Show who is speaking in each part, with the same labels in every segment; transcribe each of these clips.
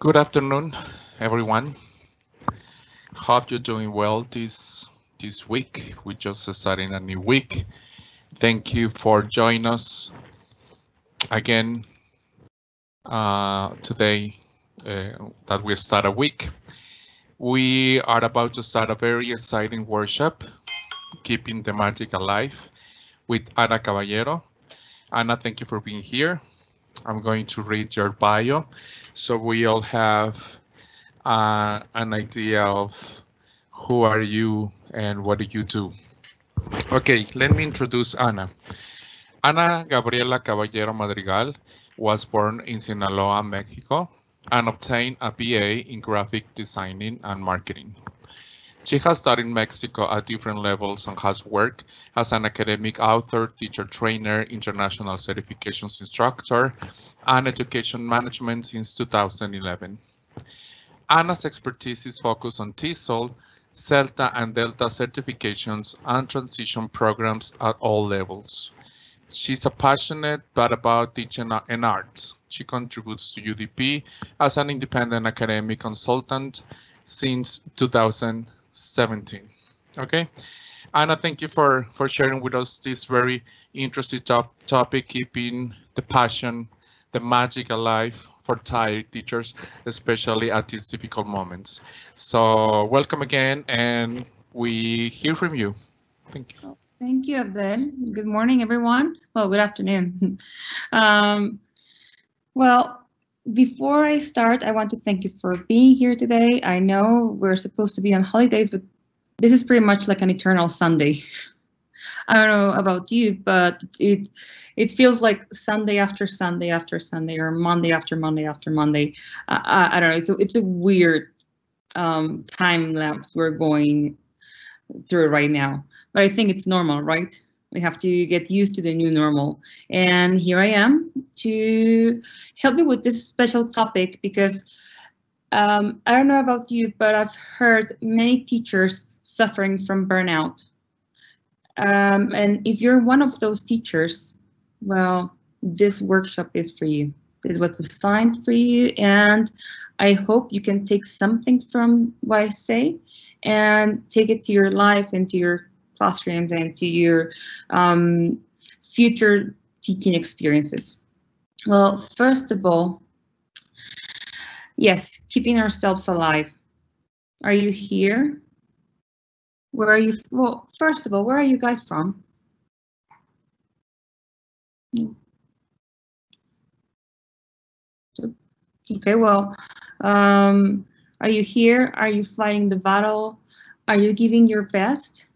Speaker 1: Good afternoon, everyone. Hope you're doing well this week. We just started a new week. Thank you for joining us again today that we start a week. We are about to start a very exciting workshop, Keeping the Magic Alive, with Ana Caballero. Ana, thank you for being here. I'm going to read your bio so we all have an idea of who are you and what do you do. Okay, let me introduce Ana. Ana Gabriela Caballero Madrigal was born in Sinaloa, Mexico, and obtained a BA in graphic designing and marketing. She has taught in Mexico at different levels and has worked as an academic author, teacher trainer, international certifications instructor, and education management since 2011. Ana's expertise is focused on TESOL, CELTA, and DELTA certifications and transition programs at all levels. She's a passionate about teaching and arts. She contributes to UDP as an independent academic consultant since 2017. Okay, Ana, thank you for sharing with us this very interesting topic, keeping the passion, the magic alive for tired teachers, especially at these difficult moments. So welcome again, and we hear from you. Thank you.
Speaker 2: Thank you, Abdel. Good morning, everyone. Well, good afternoon. Well, before I start, I want to thank you for being here today. I know we're supposed to be on holidays, but this is pretty much like an eternal Sunday. I don't know about you, but it feels like Sunday after Sunday after Sunday, or Monday after Monday after Monday. I don't know. It's a weird time lapse we're going through right now, but I think it's normal, right? We have to get used to the new normal. And here I am to help you with this special topic because I don't know about you, but I've heard many teachers suffering from burnout. And if you're one of those teachers, well, this workshop is for you. It was designed for you, and I hope you can take something from what I say and take it to your life and to your classrooms and to your future teaching experiences. Well, first of all, yes, keeping ourselves alive. Are you here? Where are you? Well, first of all, where are you guys from? Okay, well, are you here? Are you fighting the battle? Are you giving your best?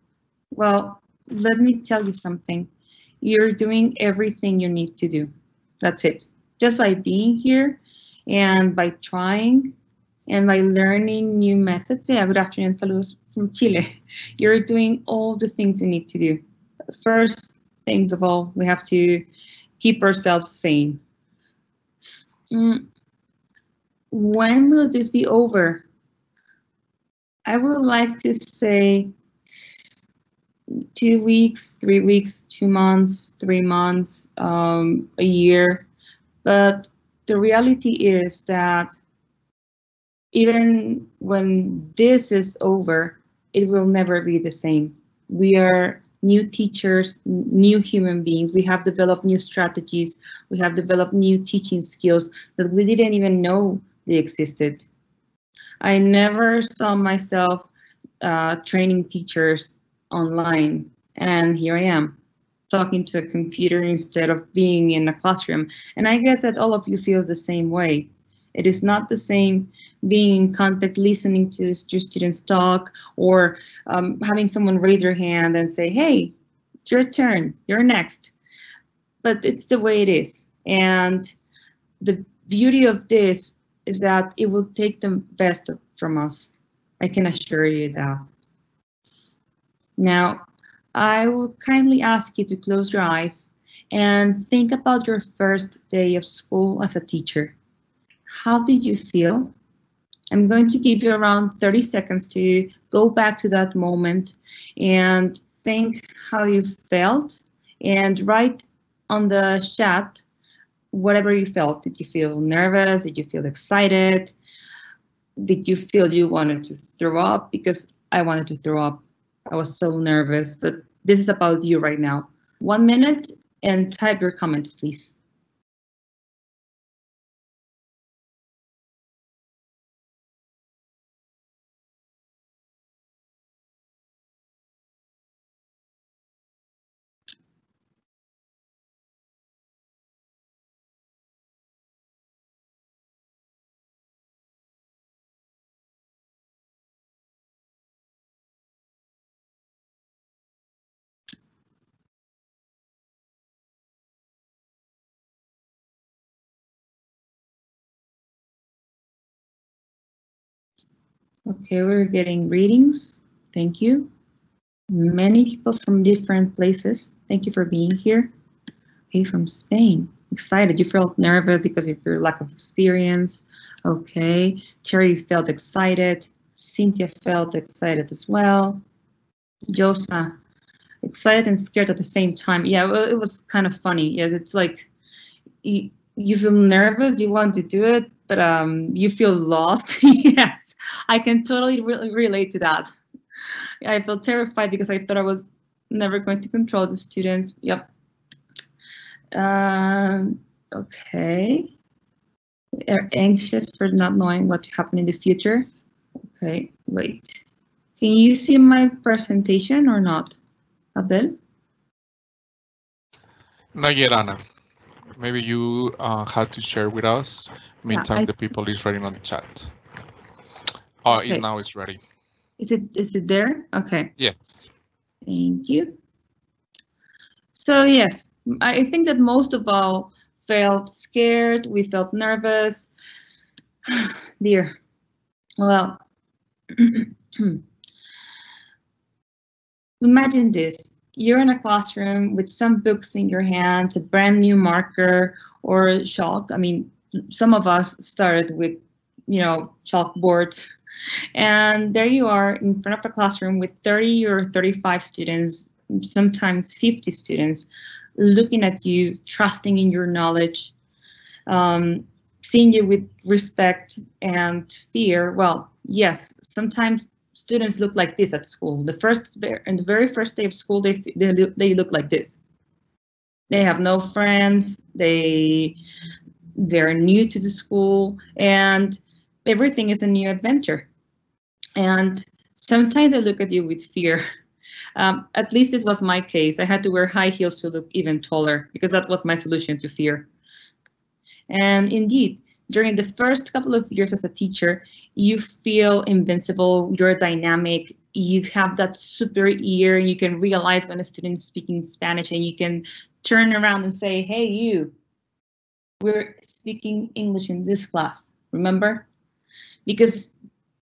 Speaker 2: Well, let me tell you something. You're doing everything you need to do. That's it. Just by being here and by trying and by learning new methods. Yeah, good afternoon, saludos from Chile. You're doing all the things you need to do. First things of all, we have to keep ourselves sane. When will this be over? I would like to say 2 weeks, 3 weeks, 2 months, 3 months, a year. But the reality is that even when this is over, it will never be the same. We are new teachers, new human beings. We have developed new strategies. We have developed new teaching skills that we didn't even know they existed. I never saw myself training teachers online, and here I am talking to a computer instead of being in a classroom. And I guess that all of you feel the same way. It is not the same being in contact, listening to your students talk, or having someone raise their hand and say, hey, it's your turn, you're next. But it's the way it is. And the beauty of this is that it will take the best from us. I can assure you that. Now, I will kindly ask you to close your eyes and think about your first day of school as a teacher. How did you feel? I'm going to give you around 30 seconds to go back to that moment and think how you felt, and write on the chat whatever you felt. Did you feel nervous? Did you feel excited? did you feel you wanted to throw up? Because I wanted to throw up. I was so nervous, but this is about you right now. 1 minute and type your comments, please. Okay, we're getting readings. Thank you. Many people from different places. Thank you for being here. Okay, from Spain. Excited. You felt nervous because of your lack of experience. Okay. Terry felt excited. Cynthia felt excited as well. Josa, excited and scared at the same time. Yeah, well, it was kind of funny. Yes, it's like you feel nervous, you want to do it, but you feel lost. Yes, I can totally relate to that. I felt terrified because I thought I was never going to control the students. Yep. Okay. They're anxious for not knowing what to happen in the future. Okay, wait. Can you see my presentation or not, Abdel?
Speaker 1: Not yet, Anna. Maybe you had to share with us. Meantime, the people is writing on the chat. Oh, okay. Now it's ready.
Speaker 2: Is it there? Okay.
Speaker 1: Yes.
Speaker 2: Thank you. So yes, I think that most of all felt scared. We felt nervous. Dear. Well, imagine this. You're in a classroom with some books in your hands, a brand new marker or chalk. I mean, some of us started with, chalkboards. And there you are in front of a classroom with 30 or 35 students, sometimes 50 students, looking at you, trusting in your knowledge, seeing you with respect and fear. Well, yes, sometimes students look like this at school. The very first day of school, they look like this. They have no friends. They're new to the school, and everything is a new adventure. And sometimes I look at you with fear. At least it was my case. I had to wear high heels to look even taller because that was my solution to fear. And indeed, during the first couple of years as a teacher, you feel invincible, you're dynamic, you have that super ear, you can realize when a student is speaking Spanish and you can turn around and say, hey, you, we're speaking English in this class, remember? Because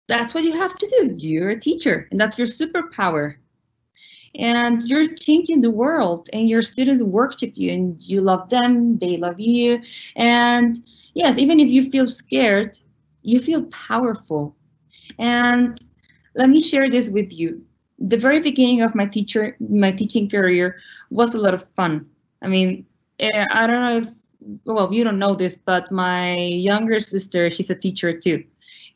Speaker 2: that's what you have to do. You're a teacher, and that's your superpower. And you're changing the world, and your students worship you, and you love them, they love you. And yes, even if you feel scared, you feel powerful. And let me share this with you. The very beginning of my teaching career was a lot of fun. I mean, I don't know if, well, you don't know this, but my younger sister, she's a teacher too.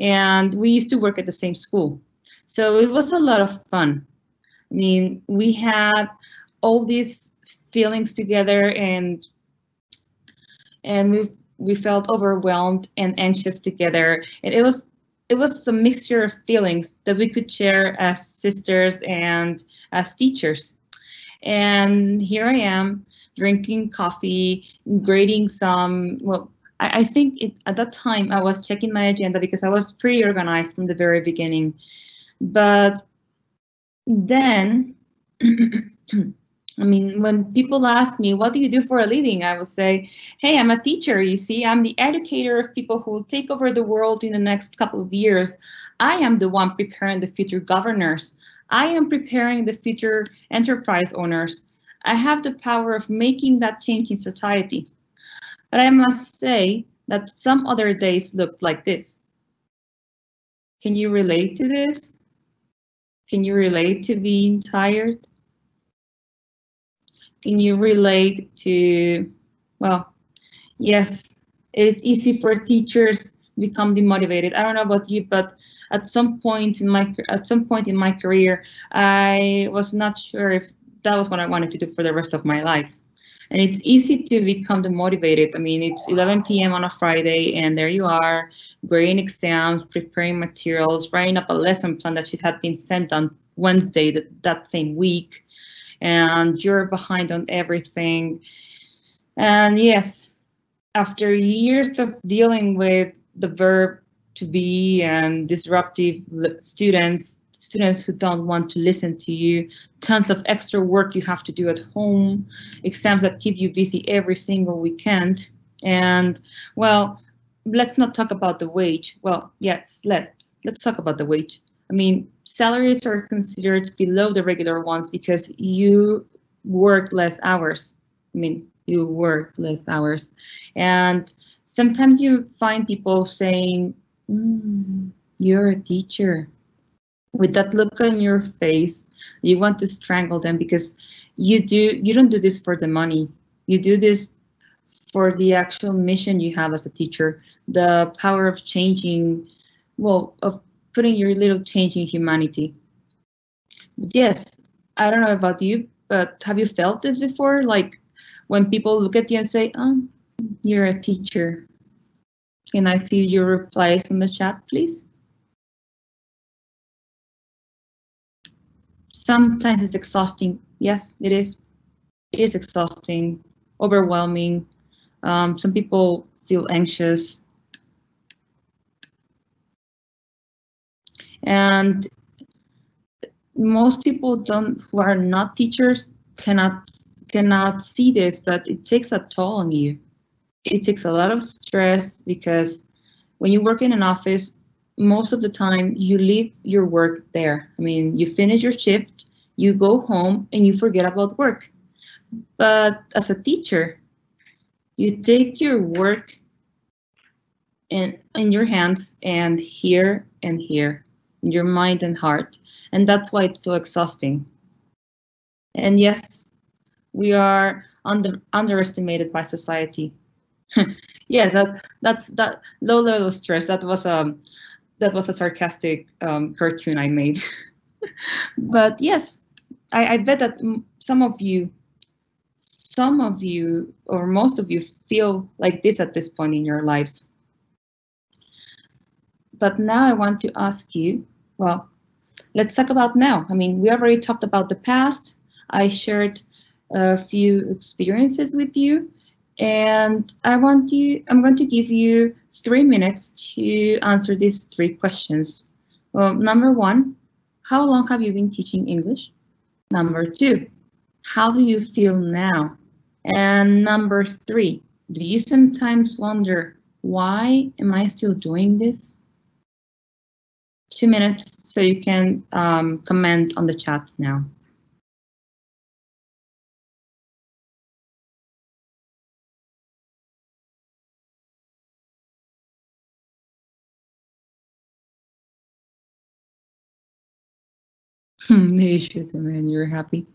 Speaker 2: And we used to work at the same school. So it was a lot of fun. I mean, we had all these feelings together, and we felt overwhelmed and anxious together. And it was a mixture of feelings that we could share as sisters and as teachers. And here I am drinking coffee, grading some, well, I think at that time I was checking my agenda because I was pretty organized from the very beginning. But then, I mean, when people ask me, what do you do for a living? I will say, hey, I'm a teacher, you see. I'm the educator of people who will take over the world in the next couple of years. I am the one preparing the future governors. I am preparing the future enterprise owners. I have the power of making that change in society. But I must say that some other days looked like this. Can you relate to this? Can you relate to being tired? Can you relate to, well, yes, it's easy for teachers become demotivated. I don't know about you, but at some point in my career, I was not sure if that was what I wanted to do for the rest of my life. And it's easy to become demotivated. I mean, it's 11 p.m. on a Friday, and there you are, grading exams, preparing materials, writing up a lesson plan that should have been sent on Wednesday that same week, and you're behind on everything. And yes, after years of dealing with the verb to be and disruptive students who don't want to listen to you, tons of extra work you have to do at home, exams that keep you busy every single weekend. And well, let's not talk about the wage. Well, yes, let's talk about the wage. I mean, salaries are considered below the regular ones because you work less hours. I mean, you work less hours. And sometimes you find people saying, you're a teacher. With that look on your face, you want to strangle them because you don't do this for the money. You do this for the actual mission you have as a teacher, the power of changing, well, of putting your little change in humanity. Yes, I don't know about you, but have you felt this before? Like when people look at you and say, oh, you're a teacher. Can I see your replies in the chat, please? Sometimes it's exhausting. Yes, it is. It is exhausting, overwhelming. Some people feel anxious. And most people who are not teachers cannot see this, but it takes a toll on you. It takes a lot of stress because when you work in an office, most of the time you leave your work there. I mean, you finish your shift, you go home, and you forget about work. But as a teacher, you take your work in your hands and here, in your mind and heart. And that's why it's so exhausting. And yes, we are underestimated by society. Yes, that low level of stress. That was a sarcastic cartoon I made. But yes, I bet that some of you or most of you feel like this at this point in your lives. But now I want to ask you, well, let's talk about now. I mean, we already talked about the past. I shared a few experiences with you. And I'm going to give you 3 minutes to answer these 3 questions. Well, number 1, how long have you been teaching English? Number 2, how do you feel now? And number 3, do you sometimes wonder, why am I still doing this? 2 minutes so you can comment on the chat now. You should, man. You're happy.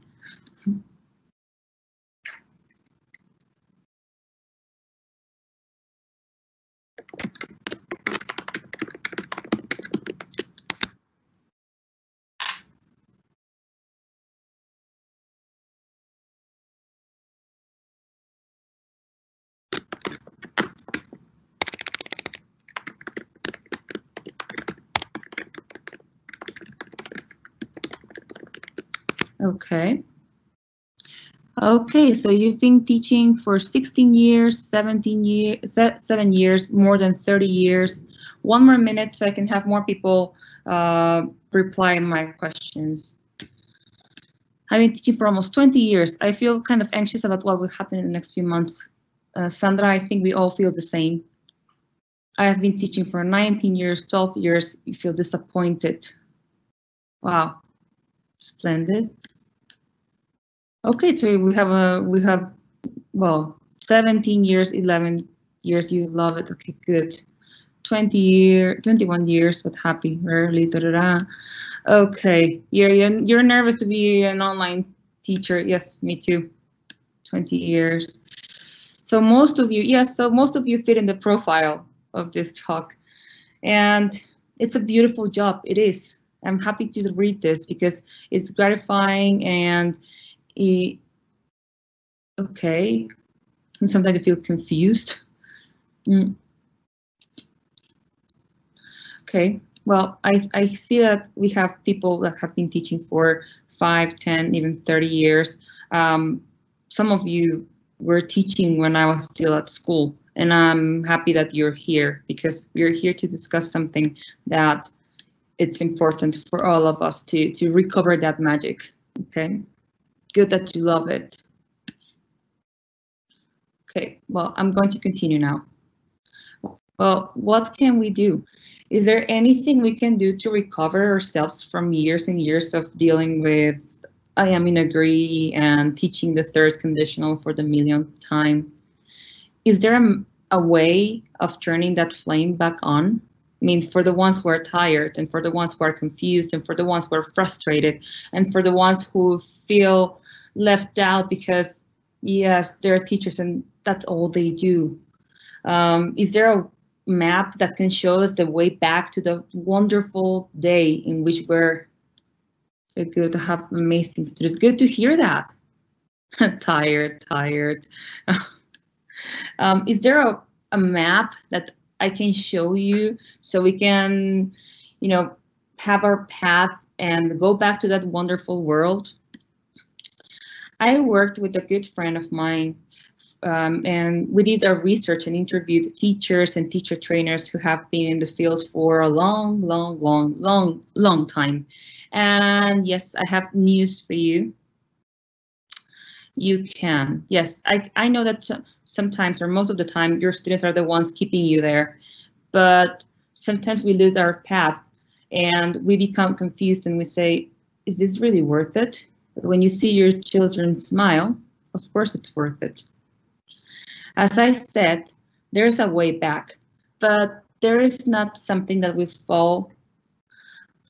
Speaker 2: Okay. Okay, so you've been teaching for 16 years, 17 years, 7 years, more than 30 years. 1 more minute so I can have more people reply my questions. I've been teaching for almost 20 years. I feel kind of anxious about what will happen in the next few months. Sandra, I think we all feel the same. I have been teaching for 19 years, 12 years. You feel disappointed. Wow, splendid. Okay, so we have well, 17 years, 11 years. You love it. Okay, good. 21 years, but happy, rarely. Okay, you're nervous to be an online teacher. Yes, me too. 20 years. So most of you, yes, so most of you fit in the profile of this talk. And it's a beautiful job. It is. I'm happy to read this because it's gratifying and okay. And sometimes I feel confused. Okay, well, I see that we have people that have been teaching for 5, 10, even 30 years. Some of you were teaching when I was still at school, and I'm happy that you're here because we're here to discuss something that it's important for all of us to recover that magic. Okay, good that you love it. Okay, well, I'm going to continue now. Well, what can we do? Is there anything we can do to recover ourselves from years and years of dealing with I am in agree and teaching the third conditional for the millionth time? Is there a way of turning that flame back on? I mean, for the ones who are tired and for the ones who are confused and for the ones who are frustrated and for the ones who feel left out because, yes, they're teachers and that's all they do. Is there a map that can show us the way back to the wonderful day in which we're good to have amazing students? Good to hear that. tired. Is there a map that I can show you so we can, you know, have our path and go back to that wonderful world? I worked with a good friend of mine and we did our research and interviewed teachers and teacher trainers who have been in the field for a long time. And yes, I have news for you. You can. Yes, I know that sometimes or most of the time your students are the ones keeping you there, but sometimes we lose our path and we become confused and we say, is this really worth it? But when you see your children smile, of course it's worth it. As I said, there's a way back, but there is not something that will fall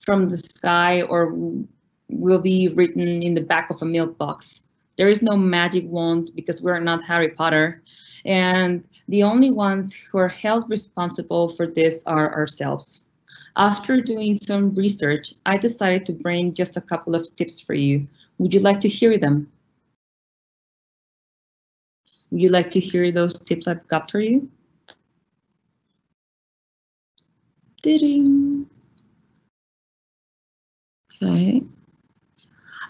Speaker 2: from the sky or will be written in the back of a milk box. There is no magic wand because we're not Harry Potter. And the only ones who are held responsible for this are ourselves. After doing some research, I decided to bring just a couple of tips for you. Would you like to hear them? Would you like to hear those tips I've got for you? Ding. Okay.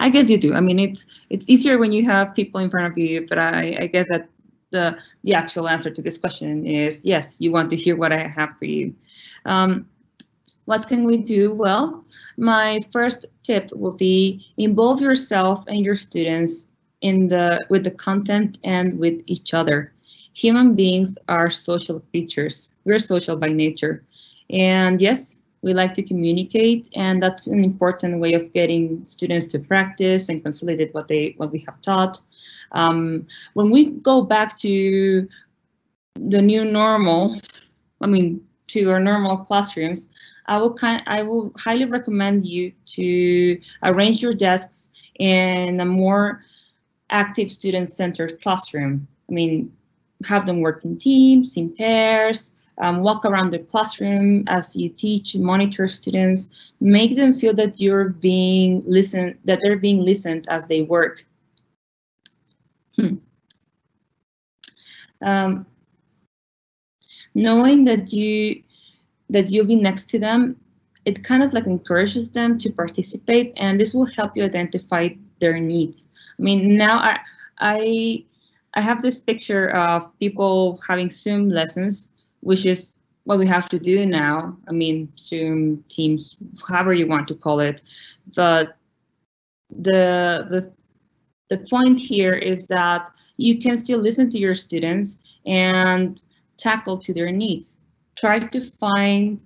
Speaker 2: I guess you do. I mean, it's easier when you have people in front of you, but I guess that the actual answer to this question is yes, you want to hear what I have for you. What can we do? Well, my first tip will be involve yourself and your students with the content and with each other. Human beings are social creatures. We're social by nature. And yes, we like to communicate, and that's an important way of getting students to practice and consolidate what we have taught. When we go back to the new normal, I mean, to our normal classrooms, I will highly recommend you to arrange your desks in a more active student-centered classroom. I mean, have them work in teams, in pairs, walk around the classroom as you teach, monitor students, make them feel that they're being listened as they work. Knowing that you'll be next to them, it kind of like encourages them to participate, and this will help you identify their needs. I mean, now I have this picture of people having Zoom lessons, which is what we have to do now. I mean, Zoom, Teams, however you want to call it. But the point here is that you can still listen to your students and tackle to their needs. Try to find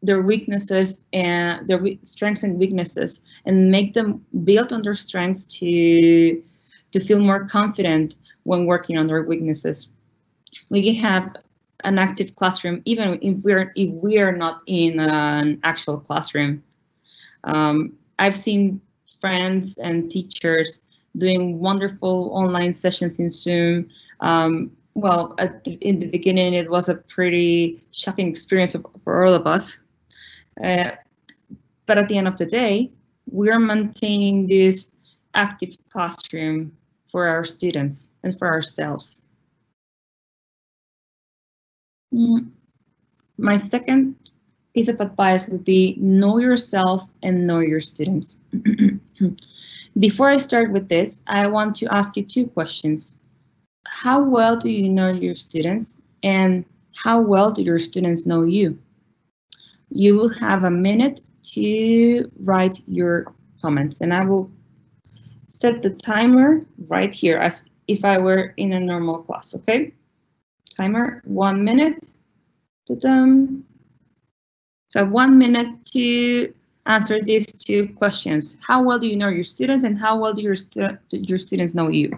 Speaker 2: their weaknesses and their strengths and weaknesses and make them build on their strengths to feel more confident when working on their weaknesses. We can have an active classroom even if we are not in an actual classroom. I've seen friends and teachers doing wonderful online sessions in Zoom, well, in the beginning, it was a pretty shocking experience for all of us. But at the end of the day, we're maintaining this active classroom for our students and for ourselves. My second piece of advice would be know yourself and know your students. Before I start with this, I want to ask you two questions. How well do you know your students, and how well do your students know you? You will have a minute to write your comments, and I will set the timer right here as if I were in a normal class, okay? Timer, 1 minute. So 1 minute to answer these two questions. How well do you know your students, and how well do your students know you?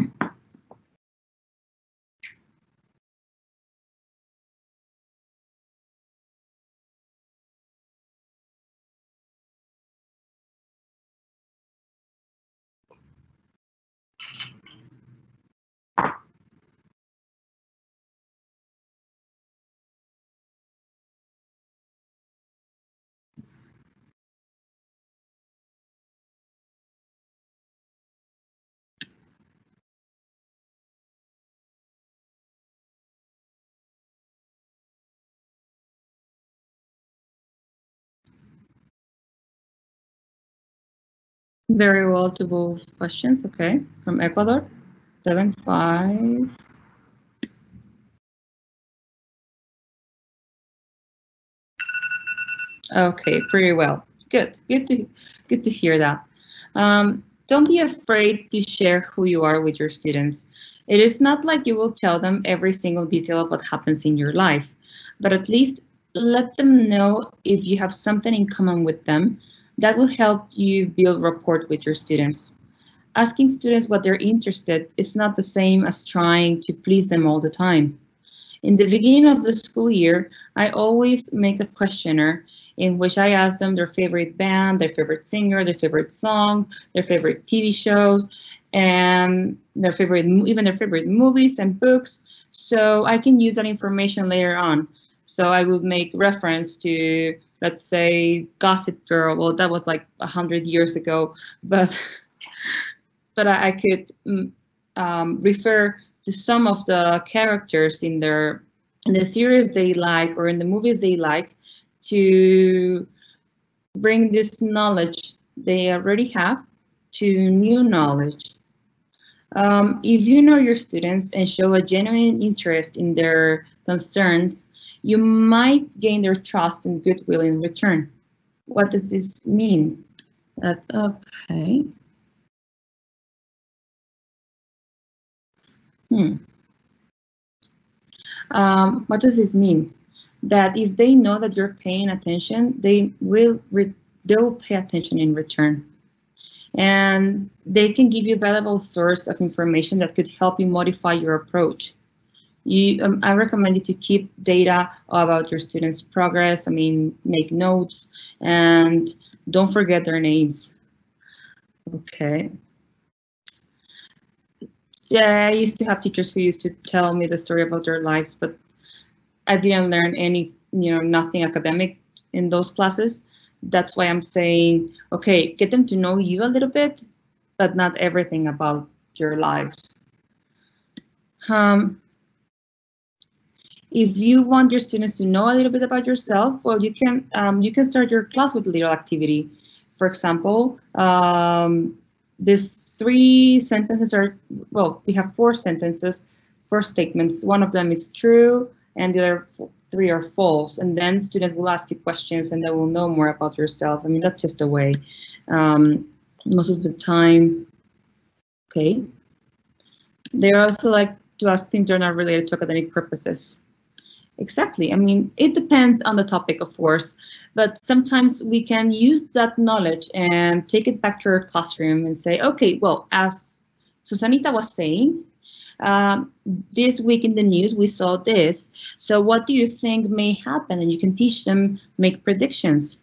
Speaker 2: Very well to both questions, okay. From Ecuador, 7-5. Okay, pretty well. Good to hear that. Don't be afraid to share who you are with your students. It is not like you will tell them every single detail of what happens in your life, but at least let them know if you have something in common with them. That will help you build rapport with your students. Asking students what they're interested in is not the same as trying to please them all the time. In the beginning of the school year, I always make a questionnaire in which I ask them their favorite band, their favorite singer, their favorite song, their favorite TV shows, and even their favorite movies and books, so I can use that information later on. So I would make reference to, let's say, Gossip Girl. Well, that was like 100 years ago, but I could refer to some of the characters in the series they like or in the movies they like, to bring this knowledge they already have to new knowledge. If you know your students and show a genuine interest in their concerns, you might gain their trust and goodwill in return. What does this mean? That's okay. What does this mean? That if they know that you're paying attention, they will pay attention in return. And they can give you a valuable source of information that could help you modify your approach. I recommend you to keep data about your students' progress. I mean, make notes and don't forget their names. Okay. Yeah, I used to have teachers who used to tell me the story about their lives, but I didn't learn nothing academic in those classes. That's why I'm saying, okay, get them to know you a little bit, but not everything about your lives. If you want your students to know a little bit about yourself, well, you can start your class with a little activity. For example, these 3 sentences are, well, we have 4 sentences, 4 statements. One of them is true, and the other 3 are false. And then students will ask you questions, and they will know more about yourself. I mean, that's just the way. Most of the time, okay. They also like to ask things that are not related to academic purposes. Exactly. I mean, it depends on the topic, of course, but sometimes we can use that knowledge and take it back to our classroom and say, okay, well, as Susanita was saying, this week in the news, we saw this. So what do you think may happen? And you can teach them, make predictions.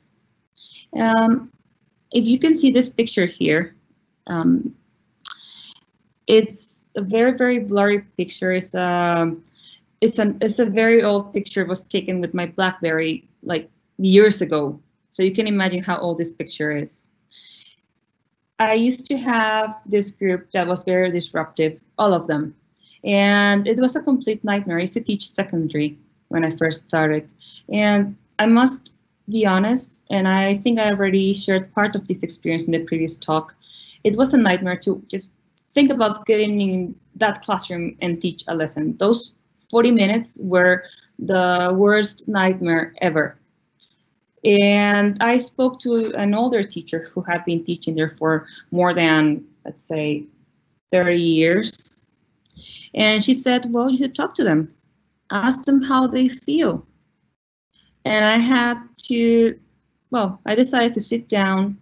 Speaker 2: If you can see this picture here, it's a very, very blurry picture. It's it's a very old picture. It was taken with my BlackBerry like years ago. So you can imagine how old this picture is. I used to have this group that was very disruptive, all of them. And it was a complete nightmare. I used to teach secondary when I first started. And I must be honest, and I think I already shared part of this experience in the previous talk. It was a nightmare to just think about getting in that classroom and teach a lesson. Those 40 minutes were the worst nightmare ever. And I spoke to an older teacher who had been teaching there for more than, let's say, 30 years. And she said, well, you should talk to them. Ask them how they feel. And I had to, well, I decided to sit down,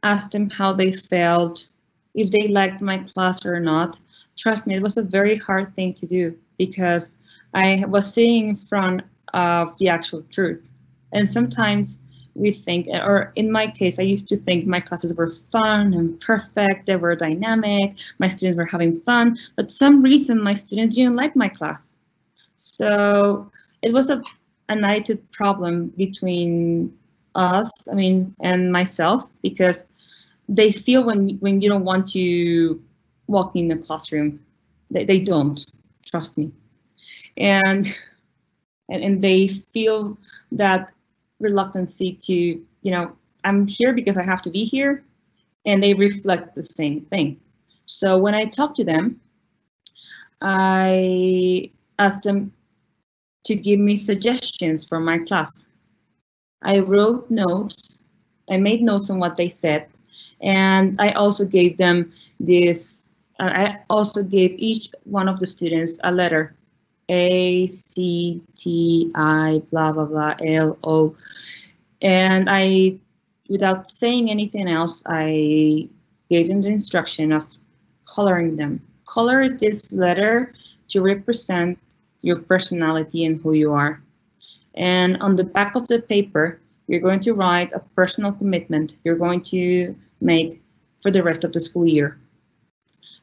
Speaker 2: ask them how they felt, if they liked my class or not. Trust me, it was a very hard thing to do because I was sitting in front of the actual truth. And sometimes we think, or in my case, I used to think my classes were fun and perfect, they were dynamic, my students were having fun, but some reason my students didn't like my class. So it was an attitude problem between us, and myself, because they feel when you don't want to walk in the classroom, they don't, trust me. And they feel that reluctancy to, I'm here because I have to be here, and they reflect the same thing. So when I talk to them, I asked them to give me suggestions for my class. I wrote notes, I made notes on what they said, and I also gave them this, I also gave each one of the students a letter. A, C, T, I, blah, blah, blah, L, O. And I, without saying anything else, I gave them the instruction of coloring them. Color this letter to represent your personality and who you are. And on the back of the paper, you're going to write a personal commitment you're going to make for the rest of the school year.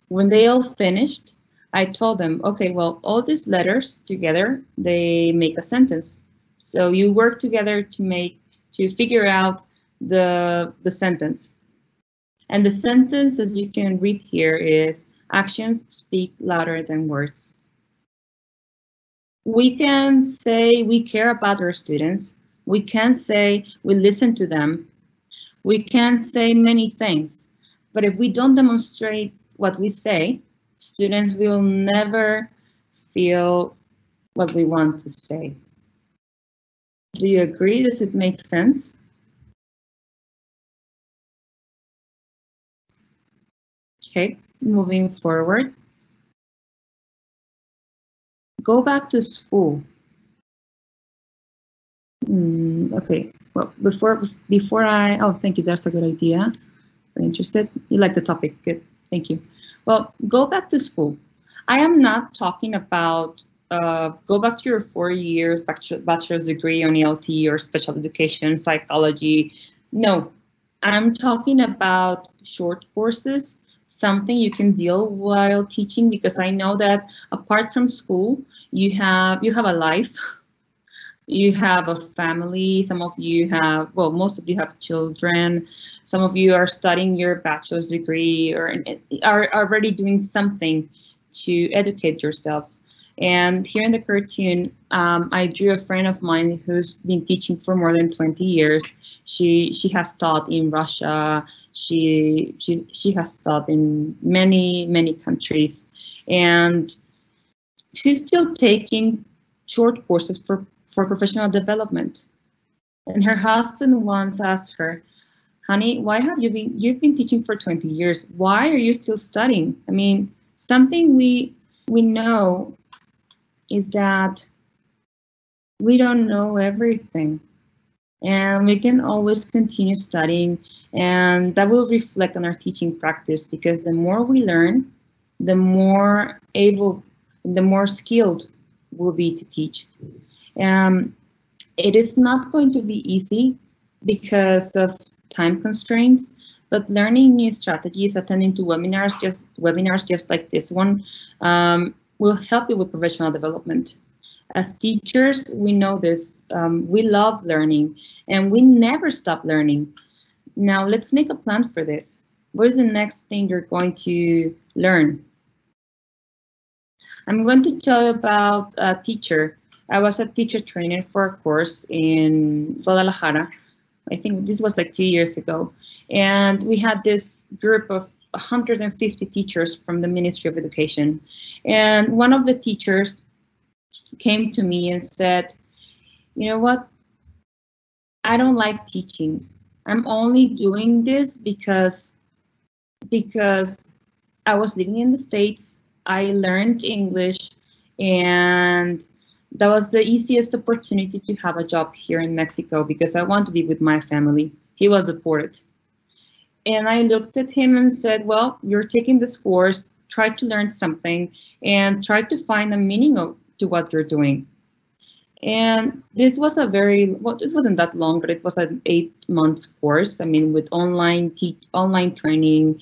Speaker 2: When they all finished, I told them, okay, well, all these letters together, they make a sentence. So you work together to figure out the sentence. And the sentence, as you can read here, is actions speak louder than words. We can say we care about our students. We can say we listen to them. We can say many things. But if we don't demonstrate what we say, students will never feel what we want to say. Do you agree? Does it make sense? Okay, moving forward. Go back to school. Okay, well, before I, oh, thank you, that's a good idea. Very interested. You like the topic, good, thank you. Well, go back to school. I am not talking about go back to your 4 years bachelor's degree on ELT or special education, psychology. No, I'm talking about short courses, something you can deal while teaching, because I know that apart from school, you have a life. You have a family, some of you have, well, most of you have children, some of you are studying your bachelor's degree or are already doing something to educate yourselves. And here in the cartoon, I drew a friend of mine who's been teaching for more than 20 years. She has taught in Russia, she has taught in many countries, and she's still taking short courses for professional development. And her husband once asked her, honey, why have you've been teaching for 20 years? Why are you still studying? I mean, something we know is that we don't know everything, and we can always continue studying, and that will reflect on our teaching practice, because the more we learn, the more able, the more skilled we'll be to teach. It is not going to be easy because of time constraints, but learning new strategies, attending to webinars just like this one, will help you with professional development. As teachers, we know this. We love learning, and we never stop learning. Now, let's make a plan for this. What is the next thing you're going to learn? I'm going to tell you about a teacher. I was a teacher trainer for a course in Guadalajara. I think this was like 2 years ago. And we had this group of 150 teachers from the Ministry of Education. And one of the teachers came to me and said, you know what? I don't like teaching. I'm only doing this because I was living in the States. I learned English, and that was the easiest opportunity to have a job here in Mexico because I want to be with my family. He was deported. And I looked at him and said, well, you're taking this course, try to learn something and try to find a meaning to what you're doing. And this was a this wasn't that long, but it was an 8-month course. I mean, with online training,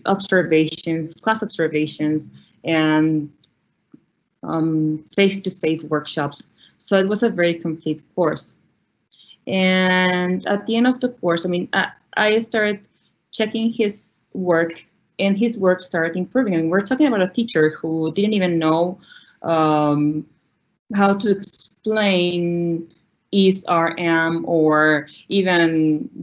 Speaker 2: observations, class observations, and face-to-face workshops. So it was a very complete course. And at the end of the course, I mean, I started checking his work, and his work started improving. I mean, we're talking about a teacher who didn't even know how to explain is, are, am, or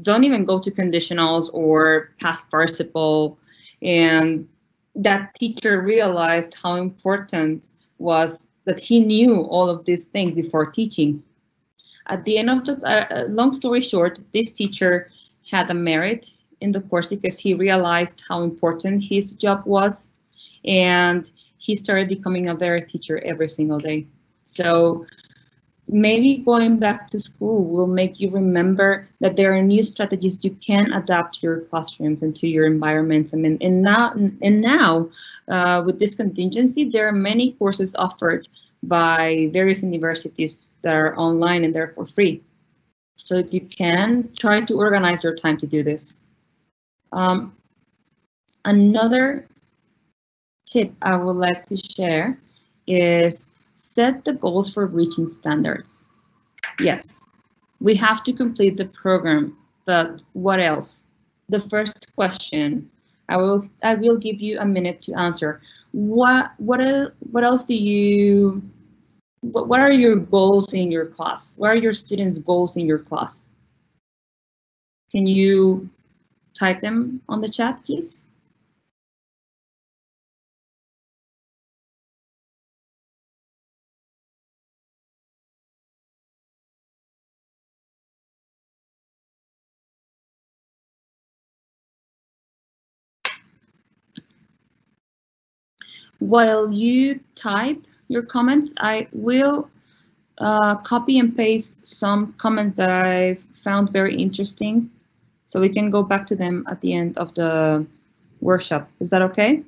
Speaker 2: don't even go to conditionals or past participle. And that teacher realized how important was that he knew all of these things before teaching. At the end of the, long story short, this teacher had a merit in the course because he realized how important his job was, and he started becoming a better teacher every single day. So maybe going back to school will make you remember that there are new strategies you can adapt to your classrooms and to your environments. I mean, and now with this contingency, there are many courses offered by various universities that are online and they're for free. So if you can, try to organize your time to do this. Another tip I would like to share is set the goals for reaching standards. Yes, we have to complete the program, but what else? The first question, I will give you a minute to answer. What else do you, what are your goals in your class? What are your students' goals in your class? Can you type them on the chat, please? While you type your comments, I will copy and paste some comments that I've found very interesting, so we can go back to them at the end of the workshop. Is that okay?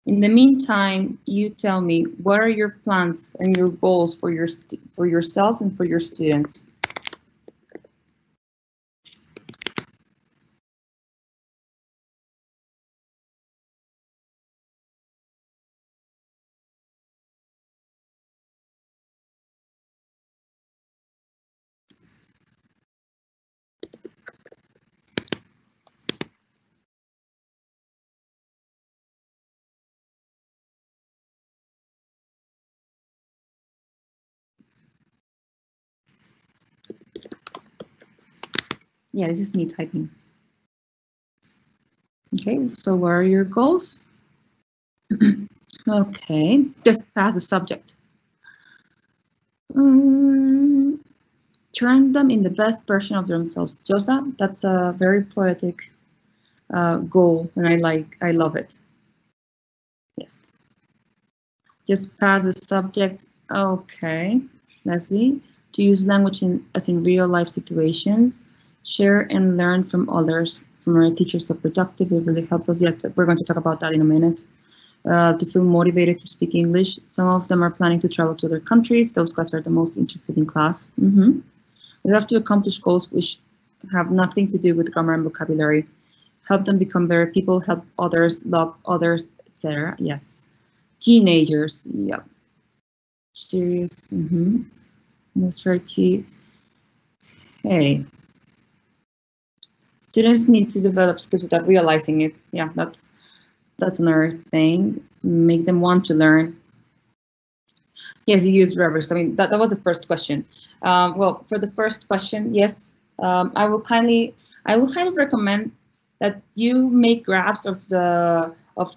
Speaker 2: In the meantime, you tell me, what are your plans and your goals for yourselves and for your students? Yeah, this is me typing. Okay, so what are your goals? Okay, just pass the subject. Turn them in the best version of themselves. Josa, that's a very poetic goal, and I love it. Yes. Just pass the subject. Okay, Leslie, to use language as in real life situations, share and learn from others, from our teachers, so productive, it really helps us. Yet we're going to talk about that in a minute. To feel motivated to speak English. Some of them are planning to travel to other countries. Those guys are the most interested in class. We have to accomplish goals which have nothing to do with grammar and vocabulary. Help them become better people, help others, love others, etc. Yes. Teenagers, yeah. serious. Most variety. Okay. Students need to develop skills without realizing it. Yeah, that's another thing. Make them want to learn. Yes, you use rubbers. I mean, that was the first question. Well, for the first question, yes, I will highly recommend that you make graphs of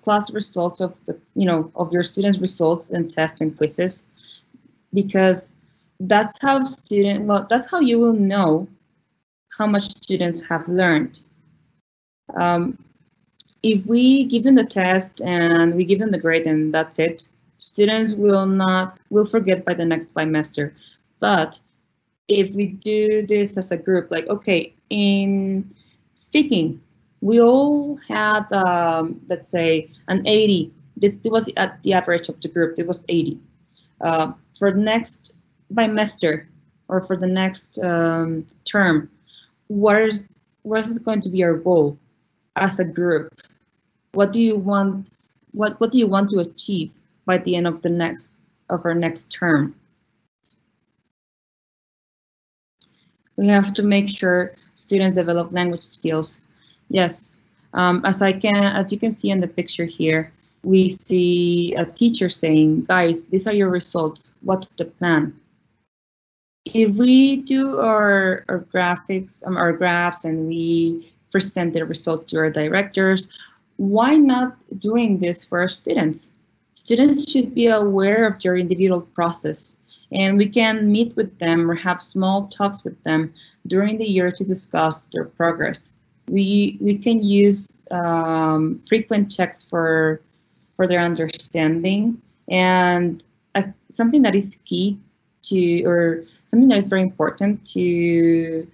Speaker 2: class results of of your students' results and tests and quizzes, because that's how you will know how much students have learned. If we give them the test and we give them the grade and that's it, students will forget by the next bimester. But if we do this as a group, like, okay, in speaking, we all had, let's say, an 80. This was at the average of the group. It was 80. For the next bimester or for the next term, what is going to be our goal as a group? What do you want? What do you want to achieve by the end of our next term? We have to make sure students develop language skills. Yes, as you can see in the picture here, we see a teacher saying, guys, these are your results. What's the plan? If we do our graphics, our graphs, and we present the results to our directors, why not doing this for our students? Students should be aware of their individual process, and we can meet with them or have small talks with them during the year to discuss their progress. We can use frequent checks for their understanding, and something that is key or something that is very important to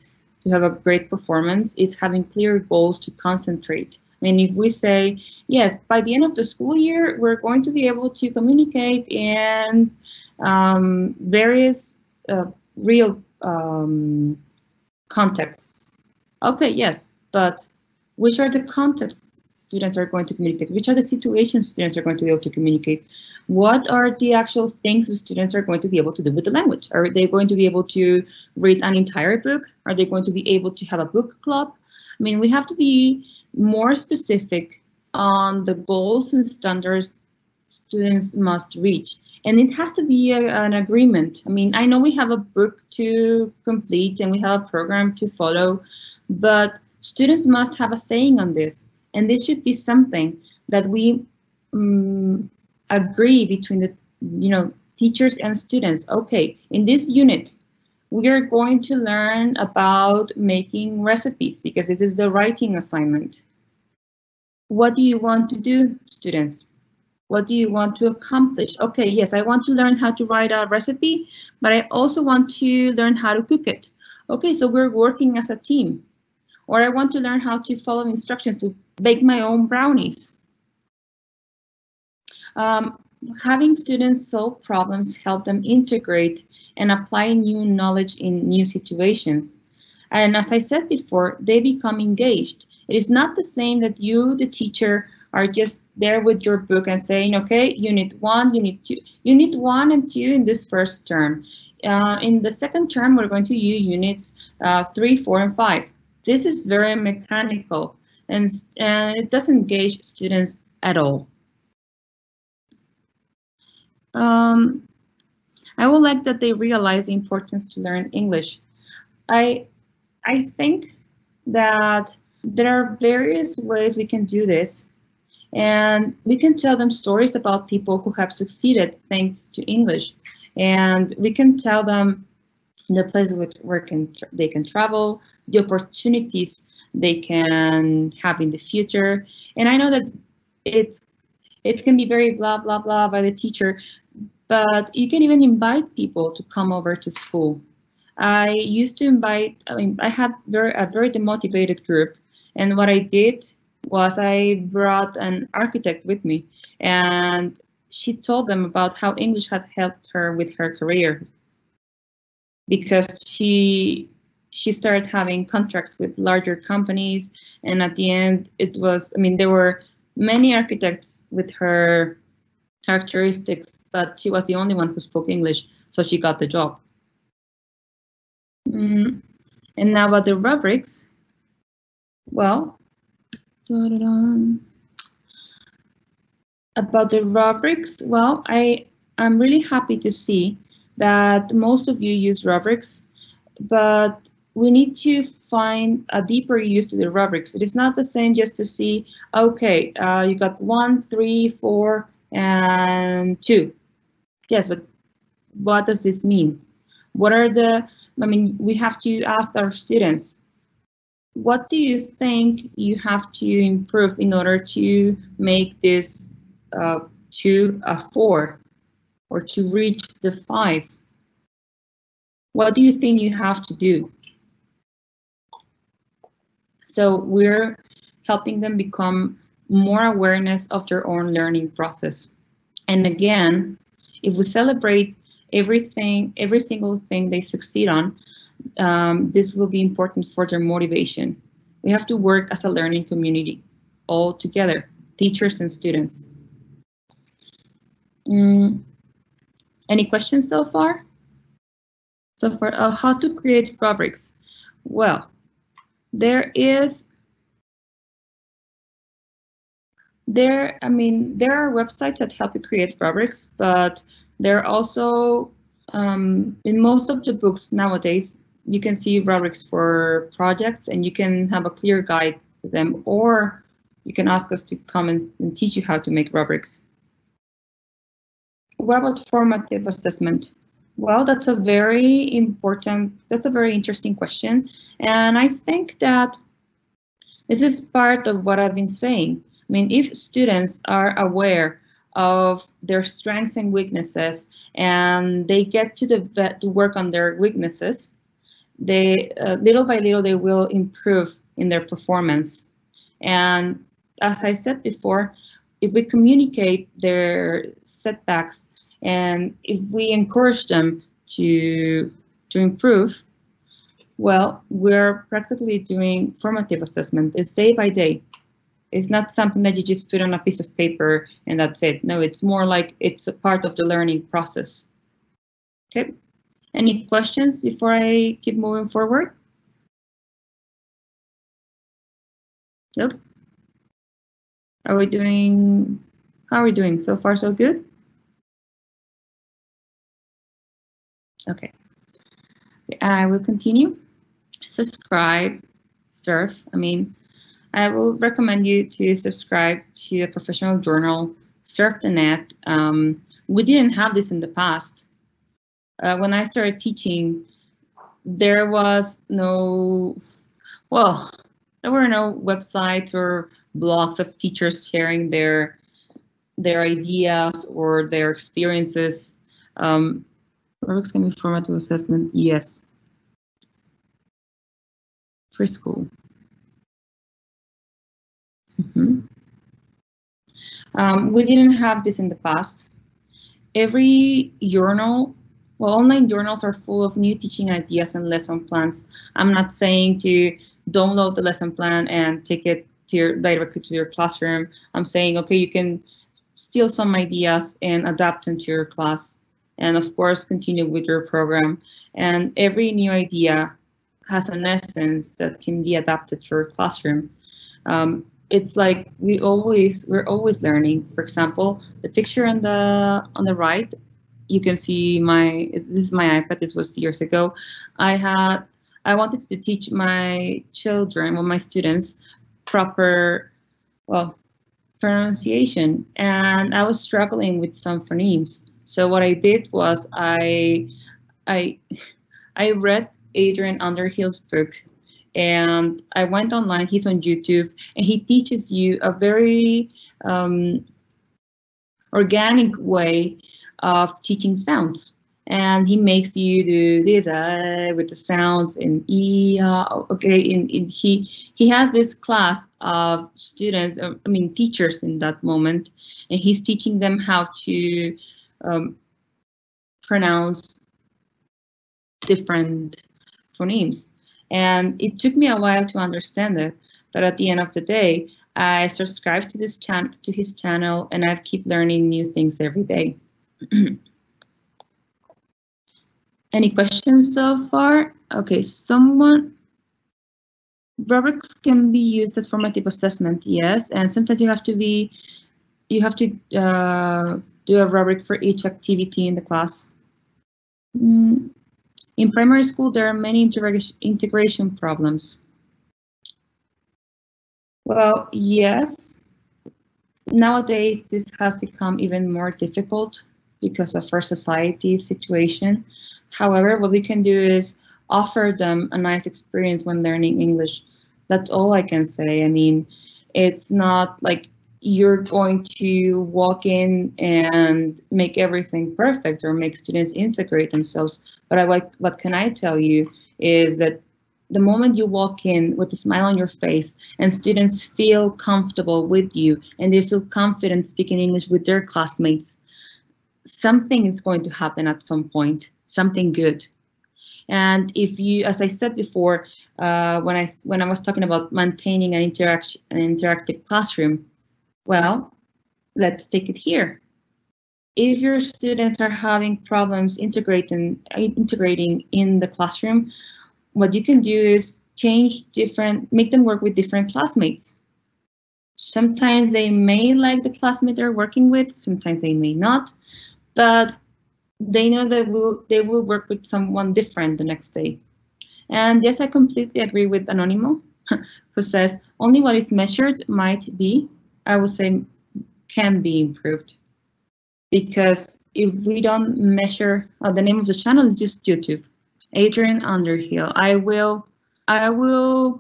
Speaker 2: have a great performance is having clear goals to concentrate. I mean, if we say, yes, by the end of the school year, we're going to be able to communicate in various real contexts. Okay, yes, but which are the contexts students are going to communicate? Which are the situations students are going to be able to communicate? What are the actual things the students are going to be able to do with the language? Are they going to be able to read an entire book? Are they going to be able to have a book club? I mean, we have to be more specific on the goals and standards students must reach. And it has to be an agreement. I mean, I know we have a book to complete and we have a program to follow, but students must have a saying on this. And this should be something that we agree between the teachers and students. Okay, in this unit, we are going to learn about making recipes because this is the writing assignment. What do you want to do, students? What do you want to accomplish? Okay, yes, I want to learn how to write a recipe, but I also want to learn how to cook it. Okay, so we're working as a team. Or I want to learn how to follow instructions to bake my own brownies. Having students solve problems help them integrate and apply new knowledge in new situations. And as I said before, they become engaged. It is not the same that you, the teacher, are just there with your book and saying, okay, unit 1, unit 2, unit 1 and 2 in this first term. In the second term, we're going to use units 3, 4, and 5. This is very mechanical and it doesn't engage students at all. I would like that they realize the importance to learn English. I think that there are various ways we can do this, and we can tell them stories about people who have succeeded thanks to English, and we can tell them the places where they can travel, the opportunities they can have in the future. And I know that it can be very blah, blah, blah by the teacher, but you can even invite people to come over to school. I used to invite, I had a very demotivated group, and what I did was I brought an architect with me, and she told them about how English had helped her with her career, because she started having contracts with larger companies, and at the end it was, there were many architects with her characteristics, but she was the only one who spoke English, so she got the job. And now about the rubrics. Well, about the rubrics, well, I'm really happy to see that most of you use rubrics, but we need to find a deeper use to the rubrics. It is not the same just to see, okay, you got 1, 3, 4, and 2. Yes, but what does this mean? What are we have to ask our students, what do you think you have to improve in order to make this 2 a 4 or to reach the 5? What do you think you have to do? So we're helping them become more awareness of their own learning process. And again, if we celebrate everything, every single thing they succeed on, this will be important for their motivation. We have to work as a learning community all together, teachers and students. Any questions so far? How to create rubrics? Well, there are websites that help you create rubrics, but there are also, in most of the books nowadays, you can see rubrics for projects and you can have a clear guide to them, or you can ask us to come and teach you how to make rubrics. What about formative assessment? Well, that's a very interesting question. And I think that this is part of what I've been saying. I mean, if students are aware of their strengths and weaknesses and they get to work on their weaknesses, they little by little they will improve in their performance. And as I said before, if we communicate their setbacks and if we encourage them to improve, well, we're practically doing formative assessment. It's day by day. It's not something that you just put on a piece of paper and that's it. No, it's more like it's a part of the learning process. Okay. Any questions before I keep moving forward? Nope. How are we doing? So far, so good? Okay. I will continue. Subscribe, surf. I will recommend you to subscribe to a professional journal, surf the net. We didn't have this in the past. When I started teaching, there was there were no websites or blogs of teachers sharing their ideas or their experiences. Rubrics can be formative assessment, yes. For school. We didn't have this in the past. Every journal, online journals are full of new teaching ideas and lesson plans. I'm not saying to download the lesson plan and take it directly to your classroom. I'm saying, okay, you can steal some ideas and adapt them to your class, and of course continue with your program. And every new idea has an essence that can be adapted to your classroom. It's like we're always learning. For example, the picture on the right, you can see this is my iPad. This was years ago. I wanted to teach my children, my students, proper pronunciation, and I was struggling with some phonemes. So what I did was I read Adrian Underhill's book, and I went online. He's on YouTube, and he teaches you a very organic way of teaching sounds. And he makes you do this with the sounds in E. He has this class of students, teachers in that moment, and he's teaching them how to pronounce different phonemes. And it took me a while to understand it, but at the end of the day, I subscribe to his channel, and I keep learning new things every day. Any questions so far? Okay, rubrics can be used as formative assessment, yes, and sometimes you have to do a rubric for each activity in the class. In primary school, there are many integration problems. Well, yes. Nowadays, this has become even more difficult because of our society situation. However, what we can do is offer them a nice experience when learning English. That's all I can say. I mean, it's not like you're going to walk in and make everything perfect or make students integrate themselves. But what can I tell you is that the moment you walk in with a smile on your face and students feel comfortable with you and they feel confident speaking English with their classmates, something is going to happen at some point, something good. And if you, as I said before, when I was talking about maintaining an interactive classroom, well, let's take it here. If your students are having problems integrating in the classroom, what you can do is make them work with different classmates. Sometimes they may like the classmate they're working with, sometimes they may not, but they know that they will work with someone different the next day. And yes, I completely agree with Anonimo, who says only what is measured might be, I would say, can be improved. Because if we don't measure, the name of the channel is just YouTube, Adrian Underhill. I will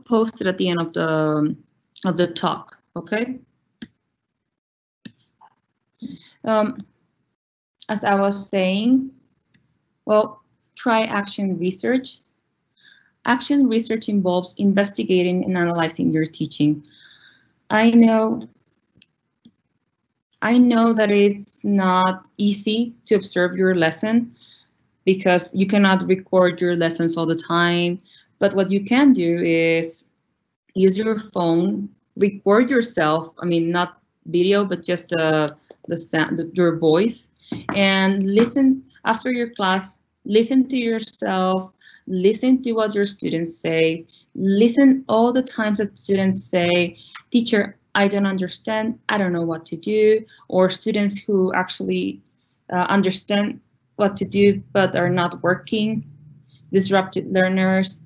Speaker 2: post it at the end of the talk. Okay. As I was saying, well, try action research. Action research involves investigating and analyzing your teaching. I know that it's not easy to observe your lesson because you cannot record your lessons all the time. But what you can do is use your phone, record yourself. I mean, not video, but just the sound, your voice, and listen after your class. Listen to yourself. Listen to what your students say. Listen all the times that students say, "Teacher, I don't understand, I don't know what to do," or students who actually understand what to do but are not working, disrupted learners.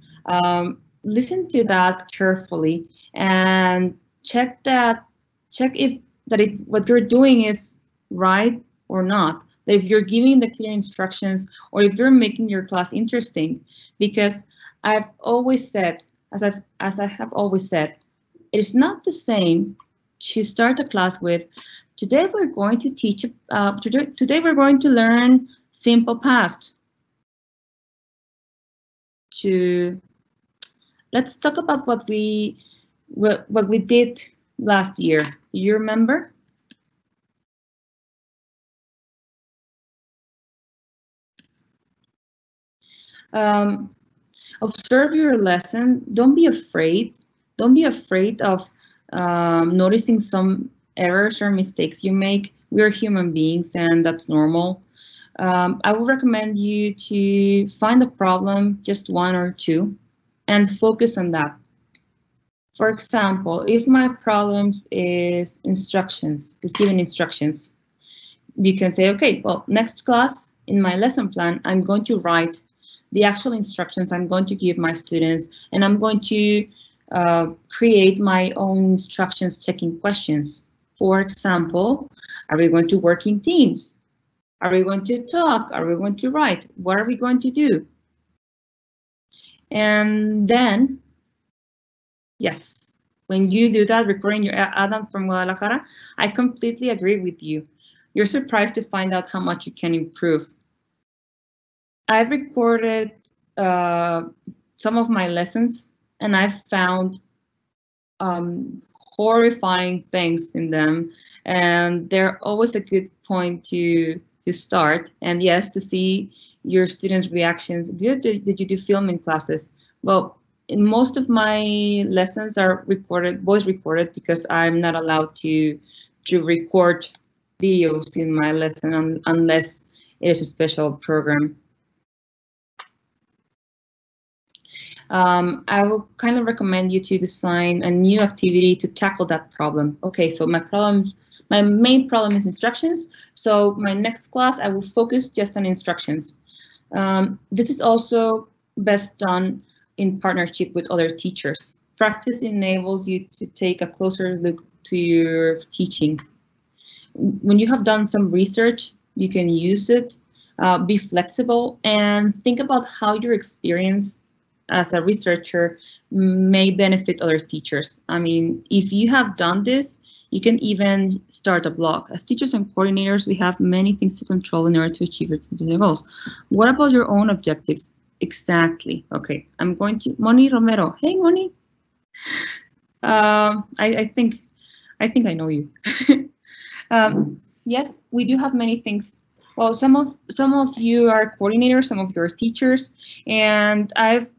Speaker 2: Listen to that carefully and check if what you're doing is right or not. That if you're giving the clear instructions or if you're making your class interesting, because I've always said, as I have always said, it is not the same to start a class with, today we're going to teach, today we're going to learn simple past. Let's talk about what we did last year. Do you remember? Observe your lesson. Don't be afraid. Don't be afraid of noticing some errors or mistakes you make. We're human beings and that's normal. I would recommend you to find a problem, just one or two, and focus on that. For example, if my problems is giving instructions, you can say, okay, well, next class in my lesson plan, I'm going to write the actual instructions I'm going to give my students, and I'm going to create my own instructions checking questions. For example, are we going to work in teams? Are we going to talk? Are we going to write? What are we going to do? And then, yes, when you do that, recording your Adam from Guadalajara, I completely agree with you. You're surprised to find out how much you can improve. I've recorded some of my lessons and I've found horrifying things in them, and they're always a good point to start. And yes, to see your students' reactions. Good, did you do filming classes? Well, most of my lessons are voice recorded, because I'm not allowed to record videos in my lesson unless it is a special program. I will kind of recommend you to design a new activity to tackle that problem. Okay, so my main problem is instructions. So my next class, I will focus just on instructions. This is also best done in partnership with other teachers. Practice enables you to take a closer look to your teaching. When you have done some research, you can use it, be flexible, and think about how your experience as a researcher may benefit other teachers. I mean, if you have done this, you can even start a blog. As teachers and coordinators, we have many things to control in order to achieve your goals. What about your own objectives? Exactly. Okay, I'm going to Moni Romero. Hey, Moni. I think I know you. Yes, we do have many things. Well, some of you are coordinators, some of you are teachers, and I've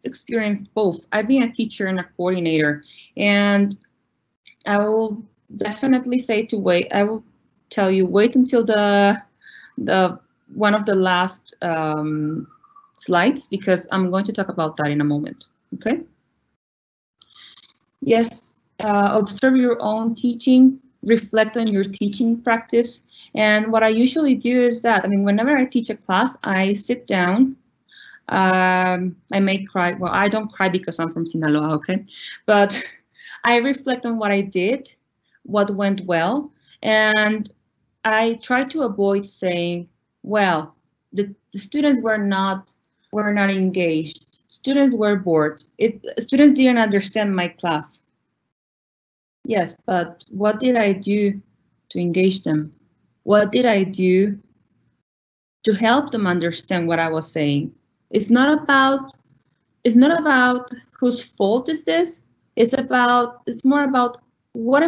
Speaker 2: experienced both. I've been a teacher and a coordinator, and I will definitely say to wait. I will tell you, wait until the one of the last slides, because I'm going to talk about that in a moment. Okay. Yes, observe your own teaching, reflect on your teaching practice. And what I usually do is that, I mean, whenever I teach a class, I sit down. I may cry. Well, I don't cry because I'm from Sinaloa, okay? But I reflect on what I did, what went well, and I try to avoid saying, well, the students were not engaged. Students were bored. Students didn't understand my class. Yes, but what did I do to engage them? What did I do to help them understand what I was saying? It's not about whose fault is this. It's more about what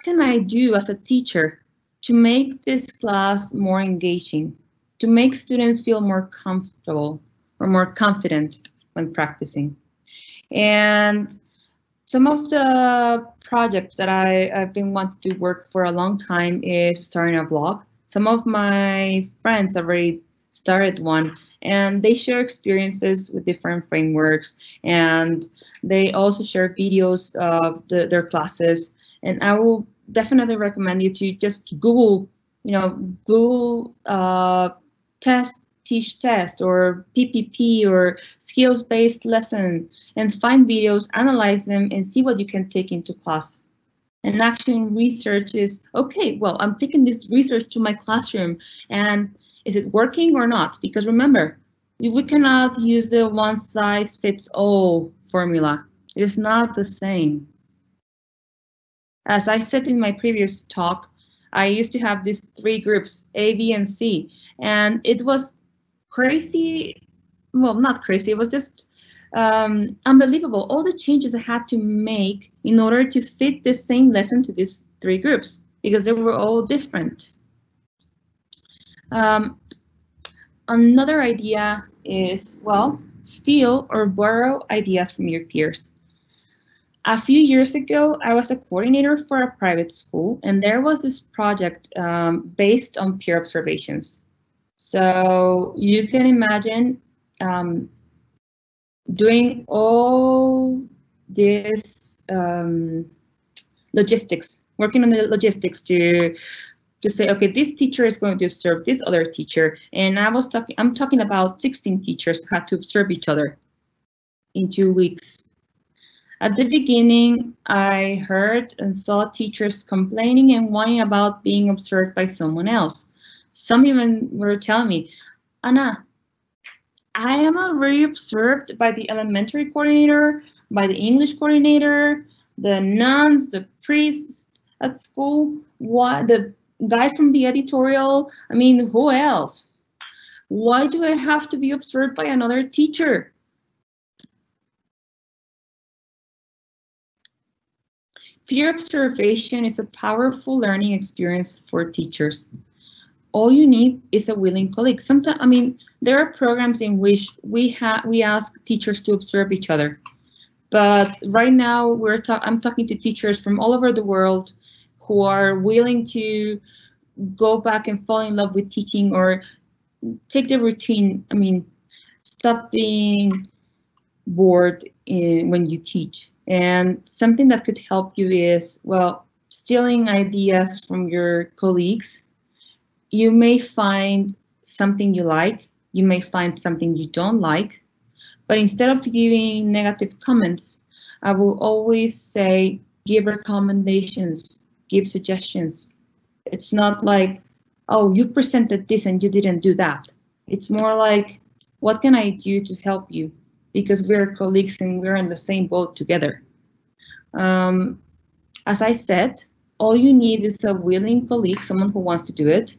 Speaker 2: can I do as a teacher to make this class more engaging, to make students feel more comfortable or more confident when practicing. And some of the projects that I've been wanting to work for a long time is starting a blog. Some of my friends already started one, and they share experiences with different frameworks, and they also share videos of their classes. And I will definitely recommend you to just Google, teach test or PPP or skills-based lesson, and find videos, analyze them, and see what you can take into class. And action research is, okay, well, I'm taking this research to my classroom, and is it working or not? Because remember, we cannot use the one-size-fits-all formula. It is not the same. As I said in my previous talk, I used to have these 3 groups, A, B, and C, and it was crazy. Well, not crazy, it was just unbelievable. All the changes I had to make in order to fit the same lesson to these 3 groups, because they were all different. Another idea is, well, steal or borrow ideas from your peers. A few years ago, I was a coordinator for a private school, and there was this project based on peer observations. So you can imagine doing all this logistics, working on the logistics to say, okay, this teacher is going to observe this other teacher, and I'm talking about 16 teachers who had to observe each other in 2 weeks. At the beginning, I heard and saw teachers complaining and whining about being observed by someone else. Some even were telling me, Anna, I am already observed by the elementary coordinator, by the English coordinator, the nuns, the priests at school, the guy from the editorial. I mean, who else? Why do I have to be observed by another teacher? Peer observation is a powerful learning experience for teachers. all you need is a willing colleague. Sometimes, I mean, there are programs in which we ask teachers to observe each other. But right now, I'm talking to teachers from all over the world who are willing to go back and fall in love with teaching or take the routine. I mean, stop being bored when you teach. And something that could help you is, well, stealing ideas from your colleagues. You may find something you like, you may find something you don't like, but instead of giving negative comments, I will always say, give recommendations, give suggestions. It's not like, oh, you presented this and you didn't do that. It's more like, what can I do to help you? Because we're colleagues and we're in the same boat together. As I said, all you need is a willing colleague, someone who wants to do it,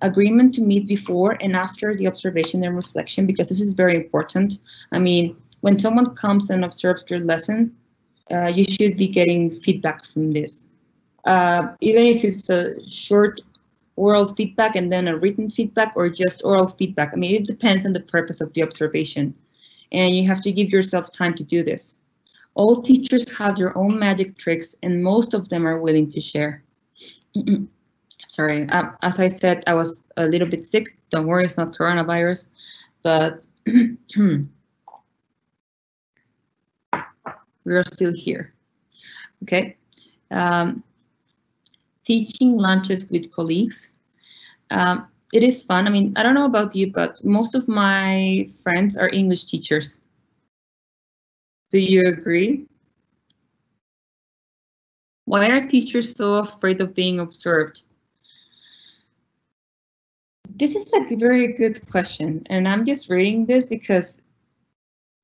Speaker 2: agreement to meet before and after the observation and reflection, because this is very important. I mean, when someone comes and observes your lesson, you should be getting feedback from this. Even if it's a short oral feedback and then a written feedback or just oral feedback. I mean, it depends on the purpose of the observation, and you have to give yourself time to do this. All teachers have their own magic tricks, and most of them are willing to share. Sorry, as I said, I was a little bit sick. Don't worry, it's not coronavirus, but we're still here. Okay. Teaching lunches with colleagues. It is fun. I mean, I don't know about you, but most of my friends are English teachers. Do you agree? Why are teachers so afraid of being observed? This is a very good question, and I'm just reading this because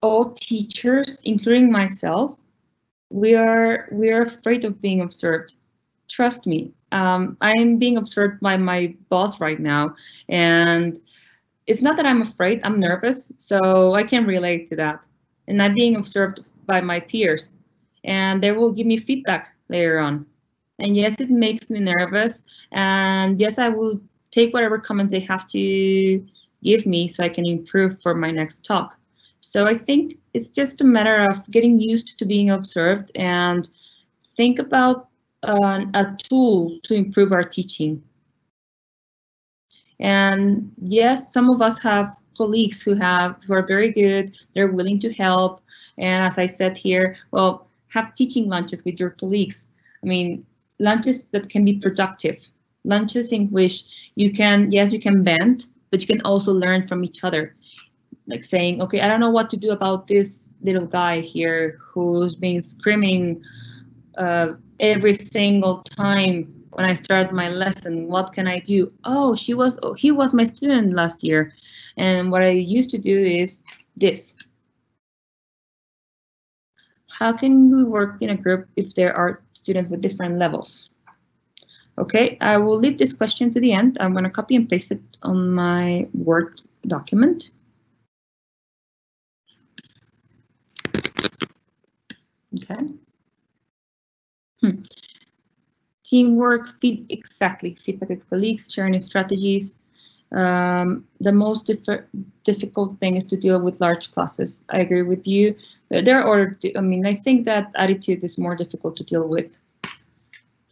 Speaker 2: all teachers, including myself, we are afraid of being observed. Trust me, I'm being observed by my boss right now, and it's not that I'm afraid, I'm nervous, so I can relate to that. And I'm being observed by my peers, and they will give me feedback later on. And yes, it makes me nervous, and yes, I will take whatever comments they have to give me so I can improve for my next talk. So I think it's just a matter of getting used to being observed and think about a tool to improve our teaching. And yes, some of us have colleagues who are very good, they're willing to help. And as I said here, well, have teaching lunches with your colleagues. I mean, lunches that can be productive. Lunches in which you can, yes, you can bend, but you can also learn from each other. Like saying, okay, I don't know what to do about this little guy here who's been screaming every single time when I start my lesson. What can I do? Oh, he was my student last year. And what I used to do is this. How can we work in a group if there are students with different levels? Okay, I will leave this question to the end. I'm going to copy and paste it on my Word document. Okay. Teamwork, feedback with colleagues, sharing strategies. The most difficult thing is to deal with large classes. I agree with you. I think that attitude is more difficult to deal with.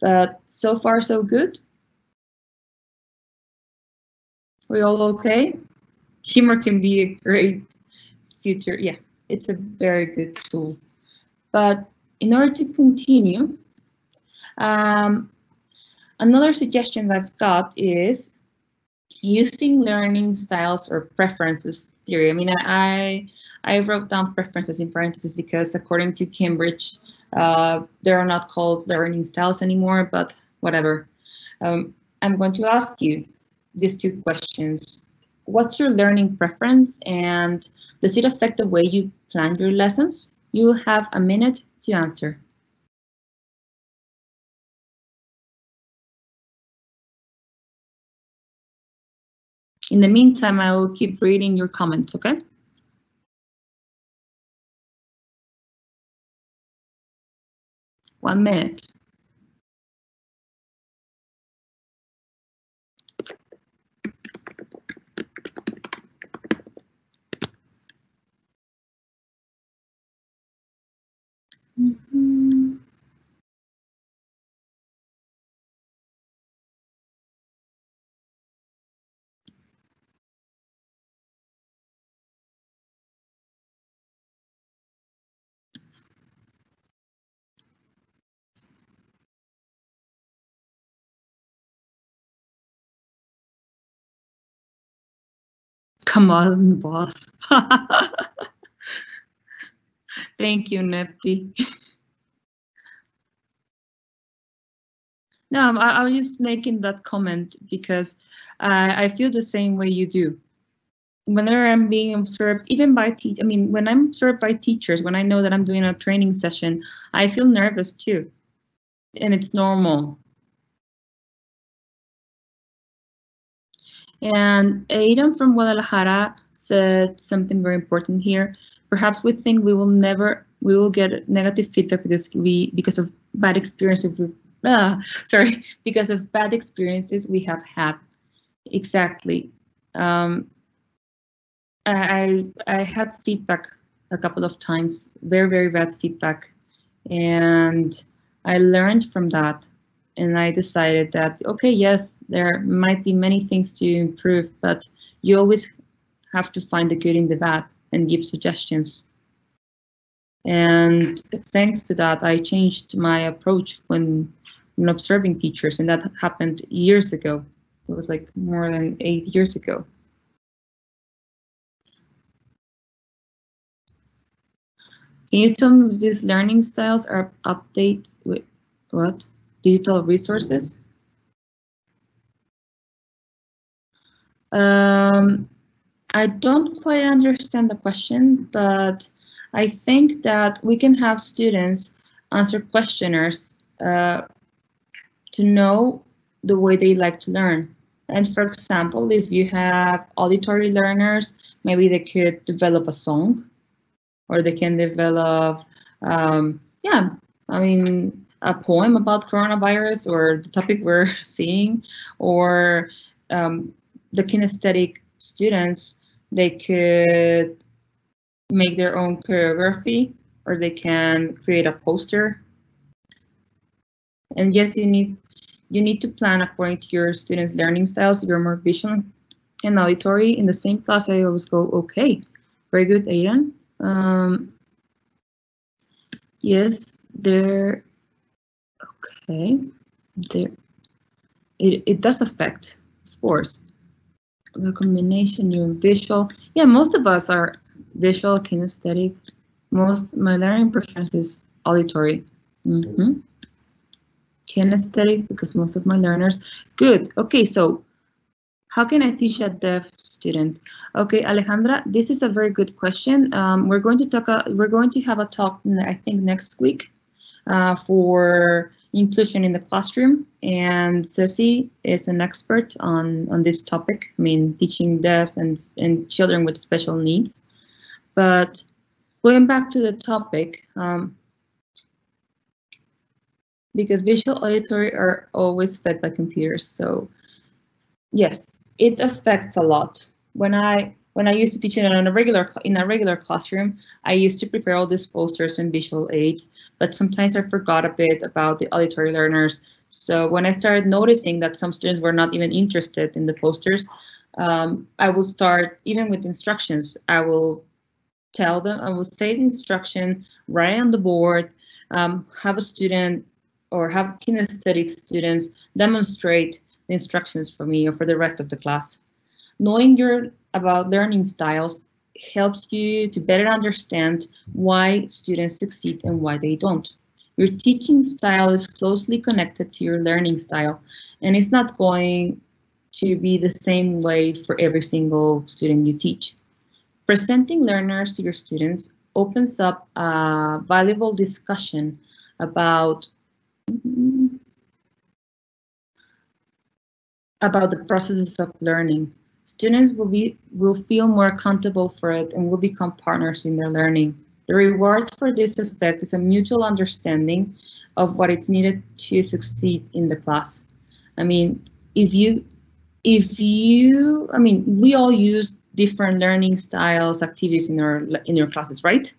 Speaker 2: But so far, so good. We all okay? Humor can be a great future. Yeah, it's a very good tool. But in order to continue, another suggestion I've got is using learning styles or preferences theory. I mean, I wrote down preferences in parentheses because according to Cambridge, they are not called learning styles anymore, but whatever. I'm going to ask you these two questions. What's your learning preference, and does it affect the way you plan your lessons? You will have a minute to answer. In the meantime, I will keep reading your comments, okay? One minute. Come on, boss. Thank you, Nepti. No, I was just making that comment because I feel the same way you do. Whenever I'm being observed, even by when I'm observed by teachers, when I know that I'm doing a training session, I feel nervous too, and it's normal. And Aidan from Guadalajara said something very important here. Perhaps we think we will get negative feedback because of bad experiences because of bad experiences we have had. Exactly. I had feedback a couple of times, very, very bad feedback, and I learned from that. And I decided that, okay, yes, there might be many things to improve, but you always have to find the good in the bad and give suggestions. And thanks to that, I changed my approach when observing teachers, and that happened years ago. It was like more than 8 years ago. Can you tell me if these learning styles are updates with what? Digital resources? I don't quite understand the question, but I think that we can have students answer questionnaires to know the way they like to learn. And for example, if you have auditory learners, maybe they could develop a song, or they can develop, a poem about coronavirus or the topic we're seeing, or the kinesthetic students, they could make their own choreography, or they can create a poster. And yes, you need to plan according to your students' learning styles. You're more visual and auditory. In the same class, I always go, okay, very good, Aidan. Yes, there. Okay, there. It does affect, of course. The combination, you're visual. Yeah, most of us are visual, kinesthetic. My learning preference is auditory. Kinesthetic, because most of my learners. Good. Okay, so how can I teach a deaf student? Okay, Alejandra, this is a very good question. We're going to have a talk, I think, next week for inclusion in the classroom, and Ceci is an expert on this topic. I mean, teaching deaf and children with special needs. But going back to the topic, because visual auditory are always fed by computers, so yes, it affects a lot. When I used to teach in a regular classroom, I used to prepare all these posters and visual aids, but sometimes I forgot a bit about the auditory learners. So when I started noticing that some students were not even interested in the posters, I will start even with instructions. I will tell them, I will say the instruction, write on the board, have a student or have kinesthetic students demonstrate the instructions for me or for the rest of the class. Knowing about learning styles helps you to better understand why students succeed and why they don't. Your teaching style is closely connected to your learning style, and it's not going to be the same way for every single student you teach. Presenting learners to your students opens up a valuable discussion about the processes of learning. Students will feel more accountable for it and will become partners in their learning. The reward for this effect is a mutual understanding of what is needed to succeed in the class. I mean, we all use different learning styles, activities in your classes, right?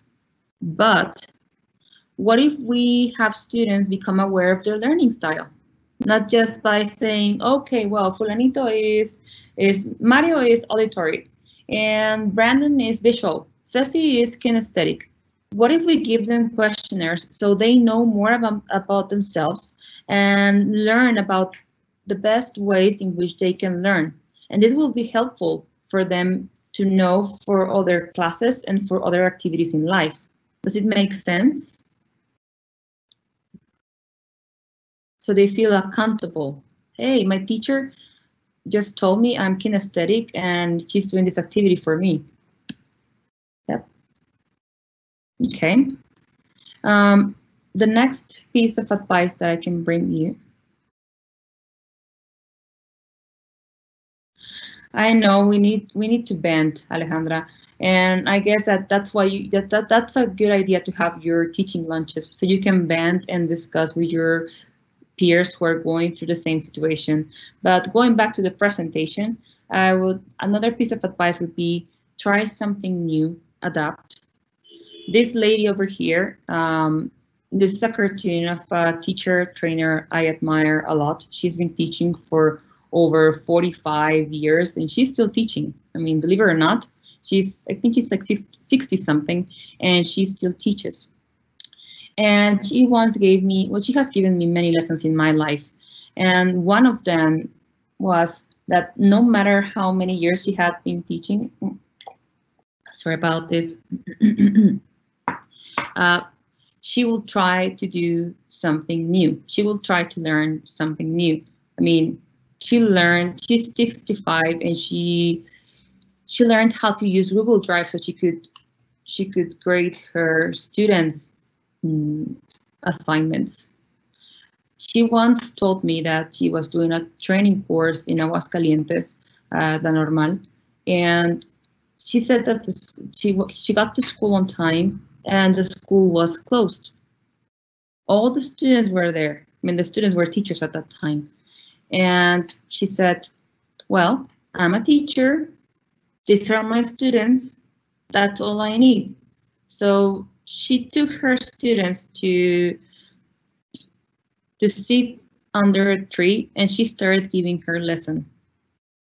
Speaker 2: But what if we have students become aware of their learning style? Not just by saying, okay, well, fulanito Mario is auditory, and Brandon is visual, Ceci is kinesthetic. What if we give them questionnaires so they know more about themselves and learn about the best ways in which they can learn? And this will be helpful for them to know for other classes and for other activities in life. Does it make sense? So they feel accountable. Hey, my teacher just told me I'm kinesthetic and she's doing this activity for me. Yep. Okay. The next piece of advice that I can bring you. I know we need to bend, Alejandra, and I guess that's why that's a good idea to have your teaching lunches so you can bend and discuss with your peers who are going through the same situation. But going back to the presentation, another piece of advice would be try something new, adapt. This lady over here, this is a cartoon of a teacher trainer I admire a lot. She's been teaching for over 45 years and she's still teaching. I mean, believe it or not, I think she's like 60 something and she still teaches. And she once gave me, well, she has given me many lessons in my life. And one of them was that no matter how many years she had been teaching, sorry about this, she will try to do something new. She will try to learn something new. I mean, she's 65 and she learned how to use Google Drive so she could grade her students' assignments. She once told me that she was doing a training course in Aguascalientes, La Normal, and she said that she got to school on time and the school was closed. All the students were there. I mean, the students were teachers at that time. And she said, well, I'm a teacher. These are my students. That's all I need. So she took her students to sit under a tree and she started giving her lesson.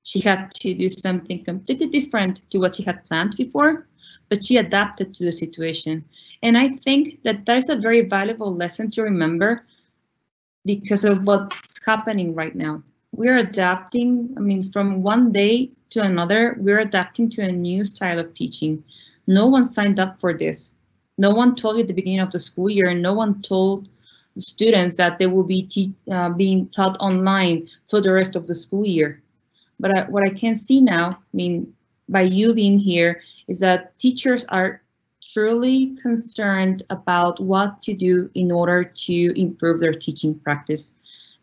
Speaker 2: She had to do something completely different to what she had planned before, but she adapted to the situation. And I think that is a very valuable lesson to remember because of what's happening right now. We're adapting, I mean, from one day to another, we're adapting to a new style of teaching. No one signed up for this. No one told you at the beginning of the school year, and no one told the students that they will be being taught online for the rest of the school year. But what I can see now, I mean, by you being here, is that teachers are truly concerned about what to do in order to improve their teaching practice.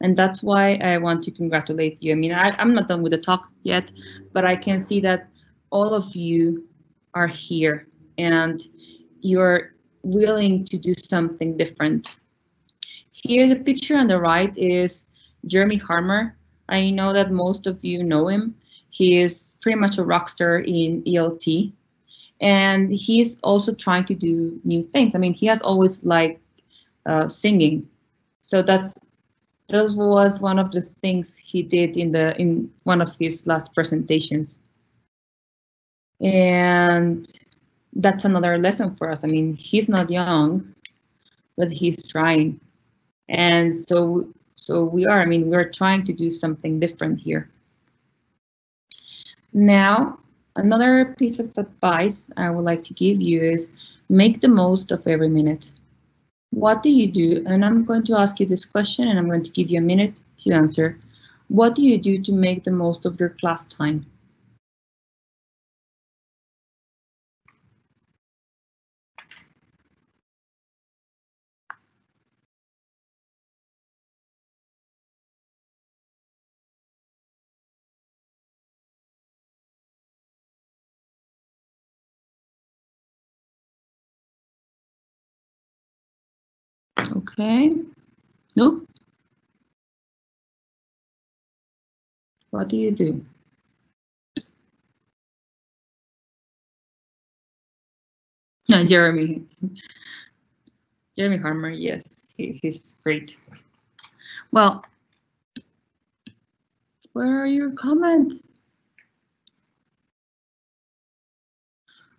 Speaker 2: And that's why I want to congratulate you. I mean, I'm not done with the talk yet, but I can see that all of you are here and you're willing to do something different. Here, the picture on the right is Jeremy Harmer. I know that most of you know him. He is pretty much a rock star in ELT. And he's also trying to do new things. I mean, he has always liked singing. So that was one of the things he did in one of his last presentations. And that's another lesson for us. I mean, he's not young, but he's trying. And so we are, I mean, we're trying to do something different here. Now, another piece of advice I would like to give you is make the most of every minute. What do you do? And I'm going to ask you this question and I'm going to give you a minute to answer. What do you do to make the most of your class time? Okay. No? What do you do? No, Jeremy Harmer, yes, he's great. Well, where are your comments?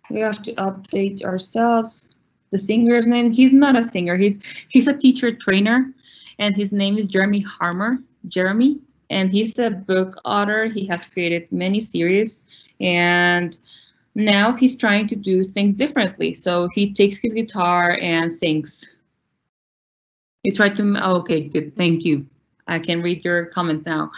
Speaker 2: We have to update ourselves. The singer's name, he's not a singer, he's a teacher trainer, and his name is Jeremy Harmer, Jeremy, and he's a book author. He has created many series, and Now he's trying to do things differently. So he takes his guitar and sings. You try to, okay, good, thank you. I can read your comments now.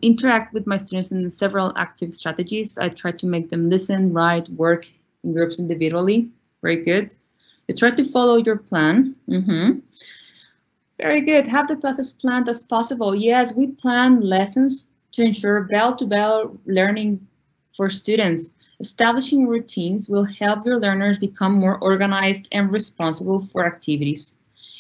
Speaker 2: Interact with my students in several active strategies. I try to make them listen, write, work in groups individually. Very good. You try to follow your plan. Very good. Have the classes planned as possible. Yes, we plan lessons to ensure bell-to-bell learning for students. Establishing routines will help your learners become more organized and responsible for activities.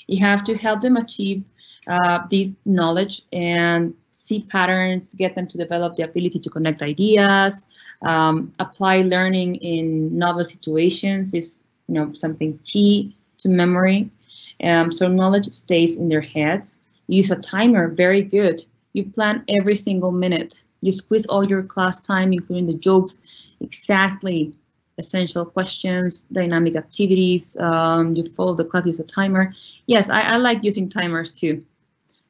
Speaker 2: You have to help them achieve the knowledge and see patterns, get them to develop the ability to connect ideas, apply learning in novel situations is something key to memory. So knowledge stays in their heads. Use a timer, very good. You plan every single minute. You squeeze all your class time, including the jokes, exactly. Essential questions, dynamic activities, you follow the class, use a timer. Yes, I like using timers too.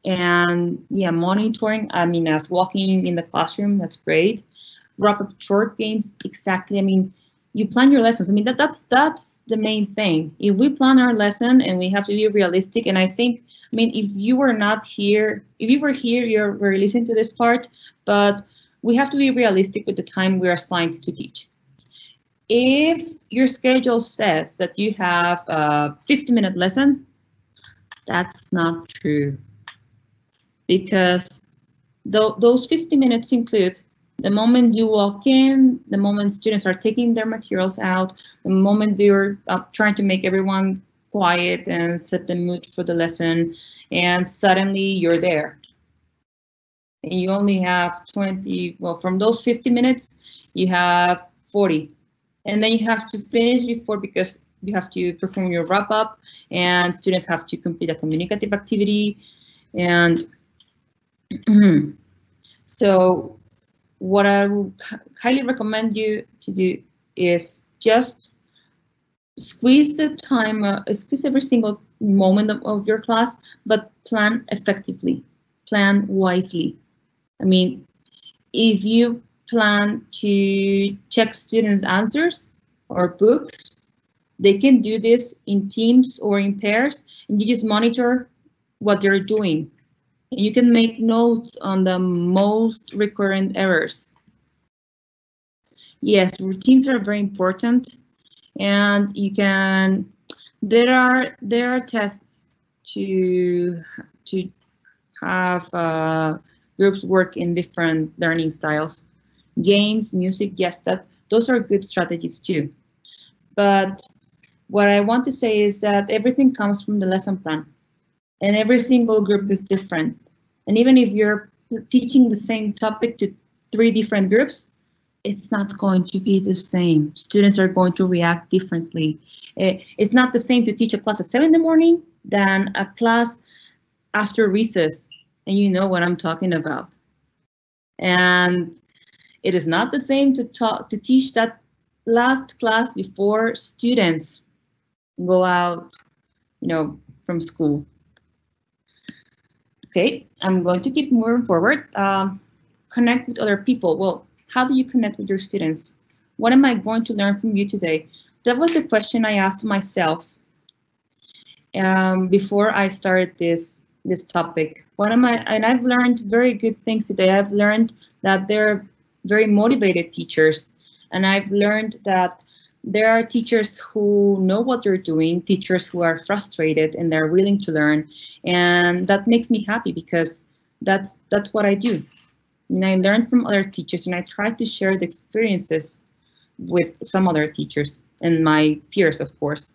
Speaker 2: And yeah, monitoring, I mean, as walking in the classroom, that's great. Wrap up short games, exactly. I mean, you plan your lessons. I mean, that's the main thing. If we plan our lesson and we have to be realistic, and I think, I mean, if you were not here, if you were here, you're listening to this part, but we have to be realistic with the time we're assigned to teach. If your schedule says that you have a 50-minute lesson, that's not true. Because those 50 minutes include the moment you walk in, the moment students are taking their materials out, the moment they're trying to make everyone quiet and set the mood for the lesson, and suddenly you're there. And you only have 20, well, from those 50 minutes, you have 40. And then you have to finish before, because you have to perform your wrap up and students have to complete a communicative activity. And so what I would highly recommend you to do is just squeeze the time, squeeze every single moment of your class, but plan effectively, plan wisely. I mean, if you plan to check students' answers or books, they can do this in teams or in pairs, and you just monitor what they're doing. And you can make notes on the most recurrent errors. Yes, routines are very important, and you can. There are tests to have groups work in different learning styles. Games, music, yes, those are good strategies too. But what I want to say is that everything comes from the lesson plan, and every single group is different. And even if you're teaching the same topic to 3 different groups, it's not going to be the same. Students are going to react differently. It's not the same to teach a class at 7 in the morning than a class after recess, and you know what I'm talking about. And it is not the same to teach that last class before students go out, from school. Okay, I'm going to keep moving forward. Connect with other people. Well, how do you connect with your students? What am I going to learn from you today? That was the question I asked myself before I started this topic. And I've learned very good things today. I've learned that they're very motivated teachers, and I've learned that there are teachers who know what they're doing, teachers who are frustrated and they're willing to learn, and that makes me happy because that's what I do. And I learn from other teachers, and I try to share the experiences with some other teachers and my peers, of course.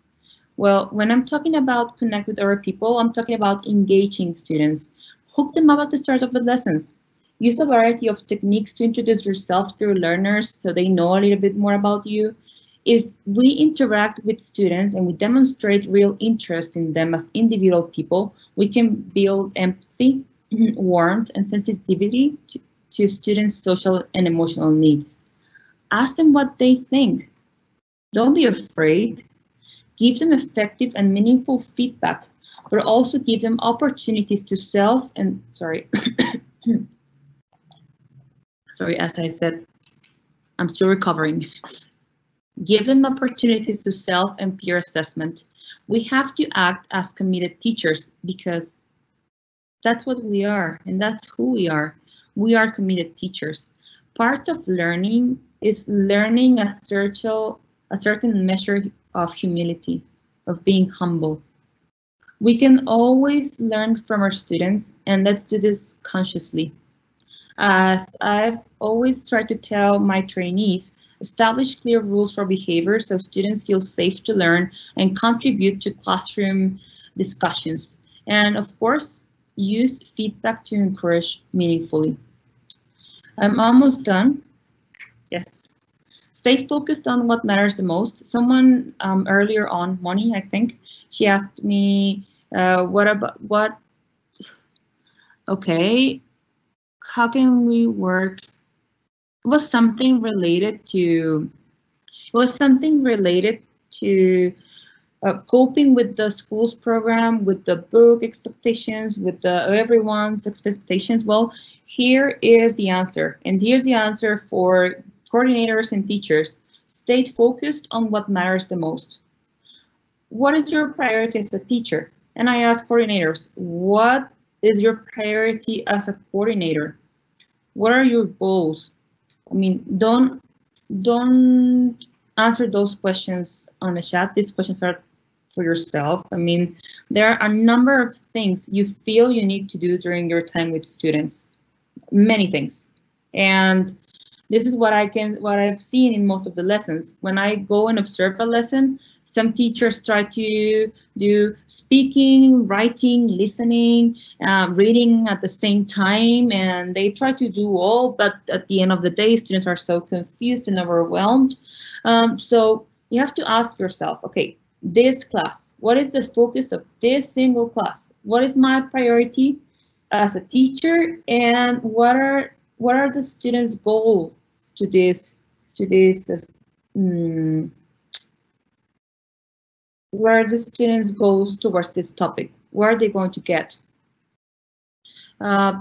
Speaker 2: Well, when I'm talking about connect with other people, I'm talking about engaging students. Hook them up at the start of the lessons. Use a variety of techniques to introduce yourself to your learners so they know a little bit more about you. If we interact with students and we demonstrate real interest in them as individual people, we can build empathy, warmth, and sensitivity to students' social and emotional needs. Ask them what they think. Don't be afraid. Give them effective and meaningful feedback, but also give them opportunities to sorry, as I said, I'm still recovering. Give them opportunities to self and peer assessment. We have to act as committed teachers because that's what we are and that's who we are. We are committed teachers. Part of learning is learning a certain measure of humility, of being humble. We can always learn from our students, and let's do this consciously. As I've always tried to tell my trainees, establish clear rules for behavior so students feel safe to learn and contribute to classroom discussions. And of course, use feedback to encourage meaningfully. I'm almost done. Yes. Stay focused on what matters the most. Someone earlier on, Moni, I think, she asked me, okay, how can we work? It was something related to coping with the school's program, with the book expectations, with everyone's expectations. Well, here is the answer, and here's the answer for coordinators and teachers. Stay focused on what matters the most. What is your priority as a teacher? And I ask coordinators, what is your priority as a coordinator? What are your goals? I mean, don't answer those questions on the chat. These questions are for yourself. I mean, there are a number of things you feel you need to do during your time with students, many things. And this is what I've seen in most of the lessons. When I go and observe a lesson, some teachers try to do speaking, writing, listening, reading at the same time, and they try to do all, but at the end of the day, students are so confused and overwhelmed. So you have to ask yourself, okay, this class, what is the focus of this single class? What is my priority as a teacher, and what are the students' goals to this where are the students' goals towards this topic? Where are they going to get?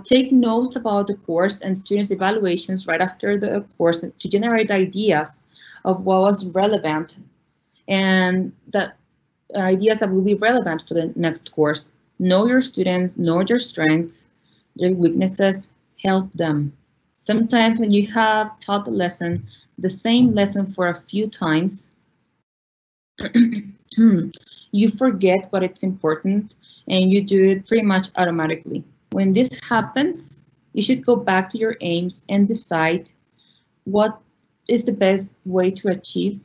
Speaker 2: Take notes about the course and students' evaluations right after the course to generate ideas of what was relevant, and that ideas that will be relevant for the next course. Know your students, know their strengths, their weaknesses, help them. Sometimes when you have taught the same lesson for a few times, you forget what it's important and you do it pretty much automatically. When this happens, you should go back to your aims and decide what is the best way to achieve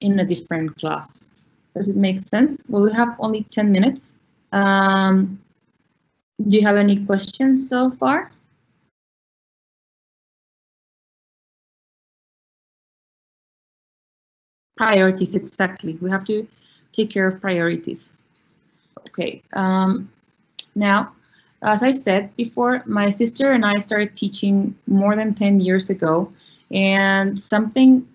Speaker 2: in a different class. Does it make sense? Well, we have only 10 minutes. Do you have any questions so far? Priorities, exactly. We have to take care of priorities. Okay, now, as I said before, my sister and I started teaching more than 10 years ago, and something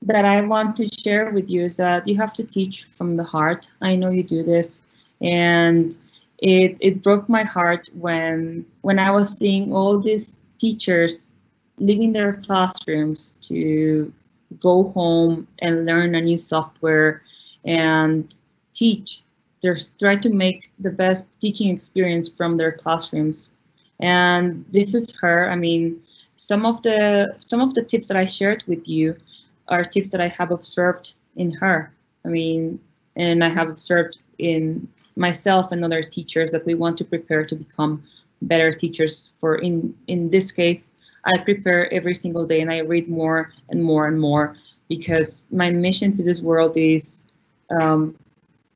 Speaker 2: that I want to share with you is that you have to teach from the heart. I know you do this, and it broke my heart when I was seeing all these teachers leaving their classrooms to go home and learn a new software and teach. They're trying to make the best teaching experience from their classrooms. And this is her. I mean, some of the tips that I shared with you are tips that I have observed in her. I mean, and I have observed in myself and other teachers that we want to prepare to become better teachers. For in this case, I prepare every single day and I read more and more and more, because my mission to this world is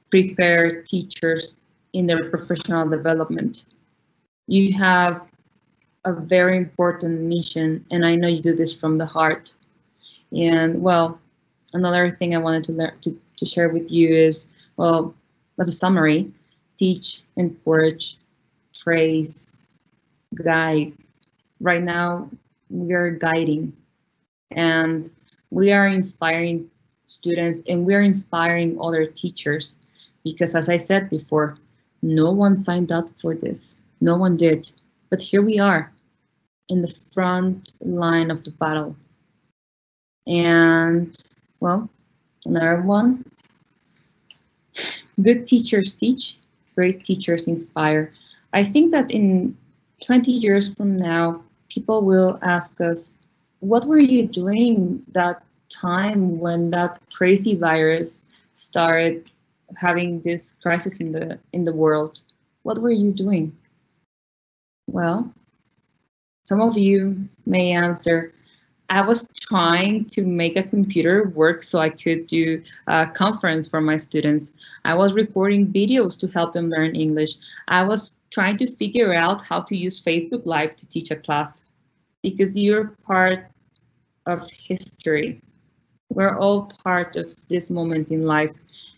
Speaker 2: prepare teachers in their professional development. You have a very important mission, and I know you do this from the heart. And well, another thing I wanted to learn to share with you is, well, as a summary, teach, encourage, praise, guide. Right now, we are guiding, and we are inspiring students, and we're inspiring other teachers, because as I said before, no one signed up for this. No one did. But here we are in the front line of the battle. And well, Another one. Good teachers teach, great teachers inspire. I think that in 20 years from now, people will ask us, what were you doing that time when that crazy virus started having this crisis in the world? What were you doing? Well, some of you may answer, I was trying to make a computer work so I could do a conference for my students. I was recording videos to help them learn English. I was trying to figure out how to use Facebook Live to teach a class. Because you're part of history. We're all part of this moment in life.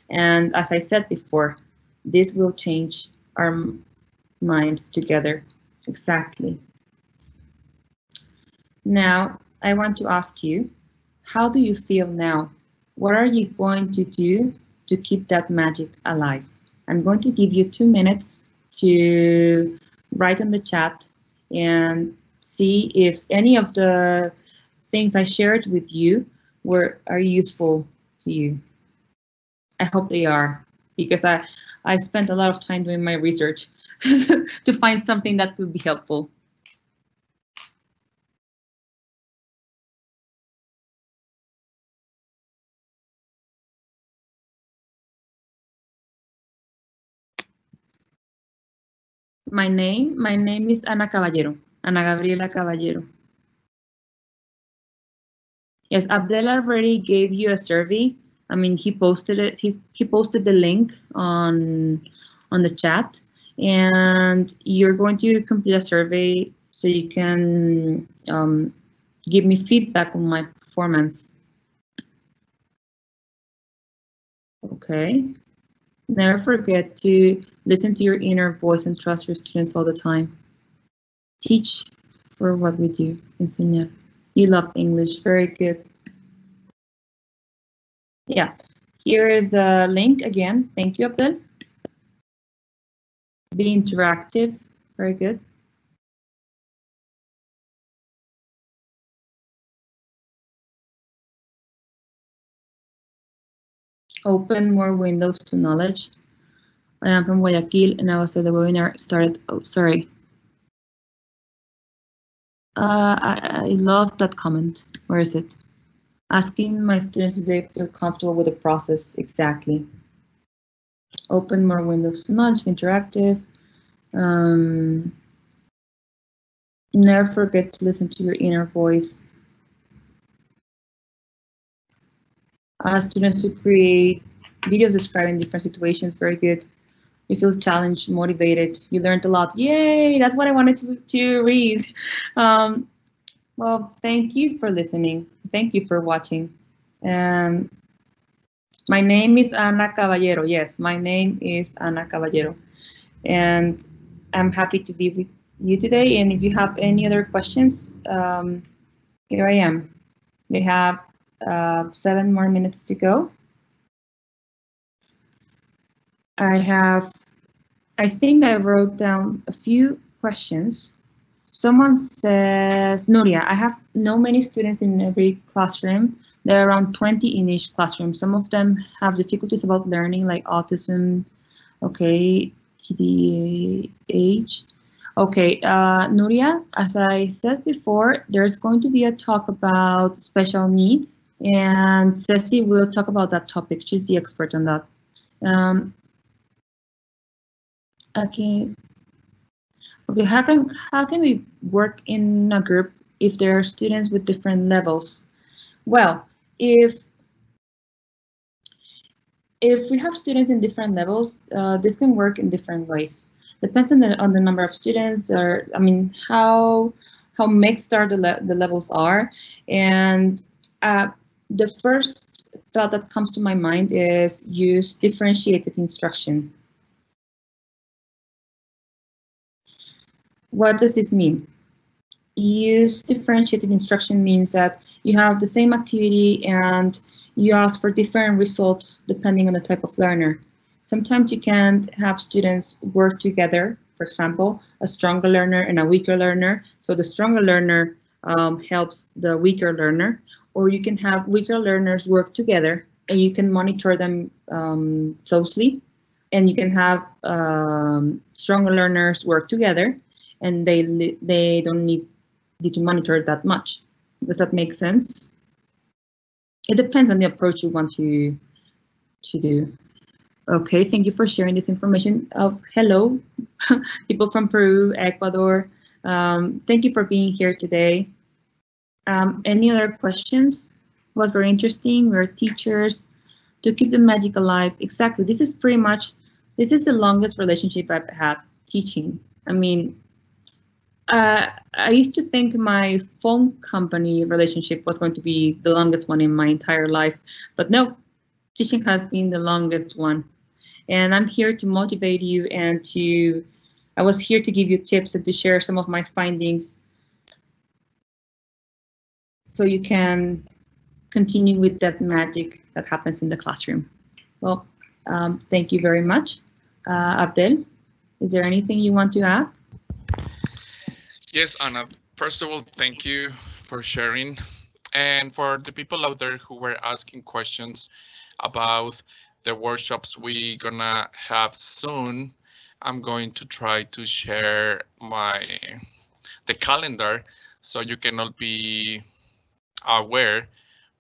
Speaker 2: And as I said before, this will change our minds together. Exactly. Now, I want to ask you, how do you feel now? What are you going to do to keep that magic alive? I'm going to give you 2 minutes to write on the chat and see if any of the things I shared with you are useful to you. I hope they are, because I spent a lot of time doing my research to find something that would be helpful. My name is Ana Caballero, Ana Gabriela Caballero. Yes, Abdel already gave you a survey. I mean, he posted it. He posted the link on the chat, and you're going to complete a survey so you can give me feedback on my performance. Okay. Never forget to listen to your inner voice and trust your students all the time. Teach for what we do. Enseñar. You love English. Very good. Yeah. Here is the link again. Thank you, Abdel. Be interactive. Very good. Open more windows to knowledge. I am from Guayaquil and I was at the webinar started. Oh, sorry. I lost that comment. Where is it? Asking my students if they feel comfortable with the process. Exactly. Open more windows to knowledge, interactive. Never forget to listen to your inner voice. Students who create videos describing different situations, very good. You feel challenged, motivated. You learned a lot. Yay, that's what I wanted to read. Well, thank you for listening. Thank you for watching. My name is Ana Caballero. Yes, my name is Ana Caballero. And I'm happy to be with you today. And if you have any other questions, here I am. We have 7 more minutes to go. I think I wrote down a few questions. Someone says, Nuria, I have many students in every classroom. There are around 20 in each classroom. Some of them have difficulties about learning, like autism, okay, TDAH. Okay, Nuria, as I said before, there's going to be a talk about special needs, and Ceci will talk about that topic. She's the expert on that. Okay, how can we work in a group if there are students with different levels? Well, if we have students in different levels, this can work in different ways. Depends on the number of students, or I mean how mixed are the levels are. And the first thought that comes to my mind is use differentiated instruction. What does this mean? Use differentiated instruction means that you have the same activity and you ask for different results depending on the type of learner. Sometimes you can't have students work together, for example, a stronger learner and a weaker learner. So the stronger learner helps the weaker learner, or you can have weaker learners work together and you can monitor them closely, and you can have stronger learners work together, and they don't need you to monitor that much. Does that make sense? It depends on the approach you want to do. Okay, thank you for sharing this information. Hello, people from Peru, Ecuador. Thank you for being here today. Any other questions? It was very interesting. We're teachers. To keep the magic alive, exactly. This is the longest relationship I've had teaching. I mean, I used to think my phone company relationship was going to be the longest one in my entire life, but no, teaching has been the longest one. And I'm here to motivate you, and I was here to give you tips and to share some of my findings so you can continue with that magic that happens in the classroom. Well, thank you very much. Abdel, is there anything you want to add?
Speaker 1: Yes, Anna, first of all, thank you for sharing. And for the people out there who were asking questions about the workshops we're gonna have soon, I'm going to try to share the calendar so you can all be aware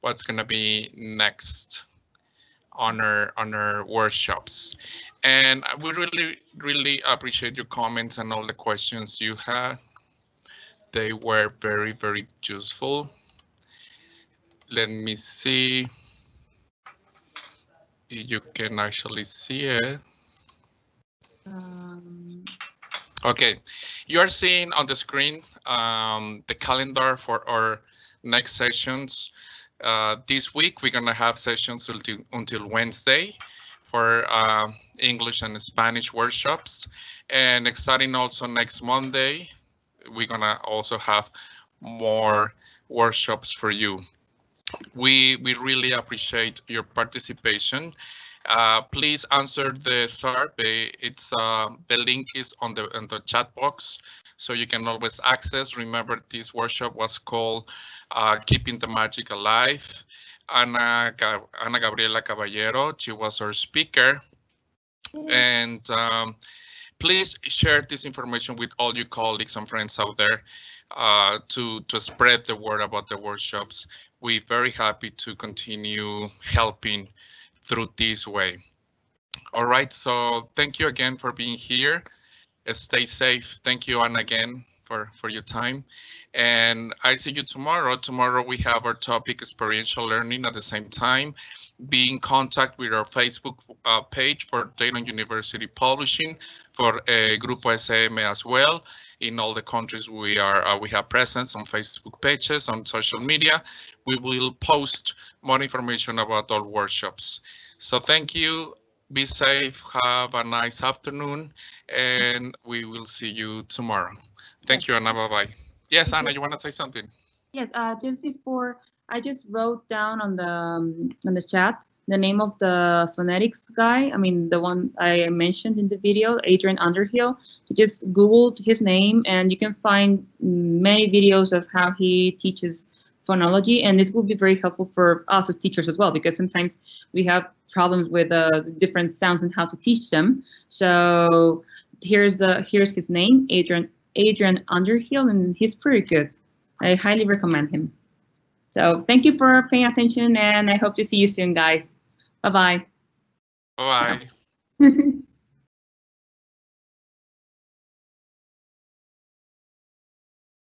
Speaker 1: what's gonna be next on our workshops. And I would really appreciate your comments and all the questions you had. They were very, very useful. Let me see if you can actually see it. Okay, you are seeing on the screen the calendar for our next sessions. This week, we're gonna have sessions until Wednesday for English and Spanish workshops. And starting also next Monday, we're gonna also have more workshops for you. We really appreciate your participation. Please answer the survey. It's the link is on the chat box, so you can always access. Remember, this workshop was called Keeping the Magic Alive. Ana Gabriela Caballero, she was our speaker. And please share this information with all your colleagues and friends out there to spread the word about the workshops. We're very happy to continue helping through this way. All right, so thank you again for being here. Stay safe. Thank you, Anna, again for your time. And I see you tomorrow. Tomorrow we have our topic experiential learning at the same time. Be in contact with our Facebook page for Dayton University Publishing, for Grupo SM as well. In all the countries we have presence on Facebook pages, on social media. We will post more information about our workshops. So thank you. Be safe. Have a nice afternoon, and we will see you tomorrow. Thank you, Anna. Bye-bye. Yes, Anna, you want to say something?
Speaker 2: Yes, just before, I just wrote down on the chat the name of the phonetics guy. I mean, the one I mentioned in the video, Adrian Underhill. You just Googled his name, and you can find many videos of how he teaches phonology, and this will be very helpful for us as teachers as well, because sometimes we have problems with different sounds and how to teach them. So here's his name, Adrian Underhill, and he's pretty good. I highly recommend him. So thank you for paying attention, and I hope to see you soon, guys. Bye-bye.
Speaker 1: Bye-bye.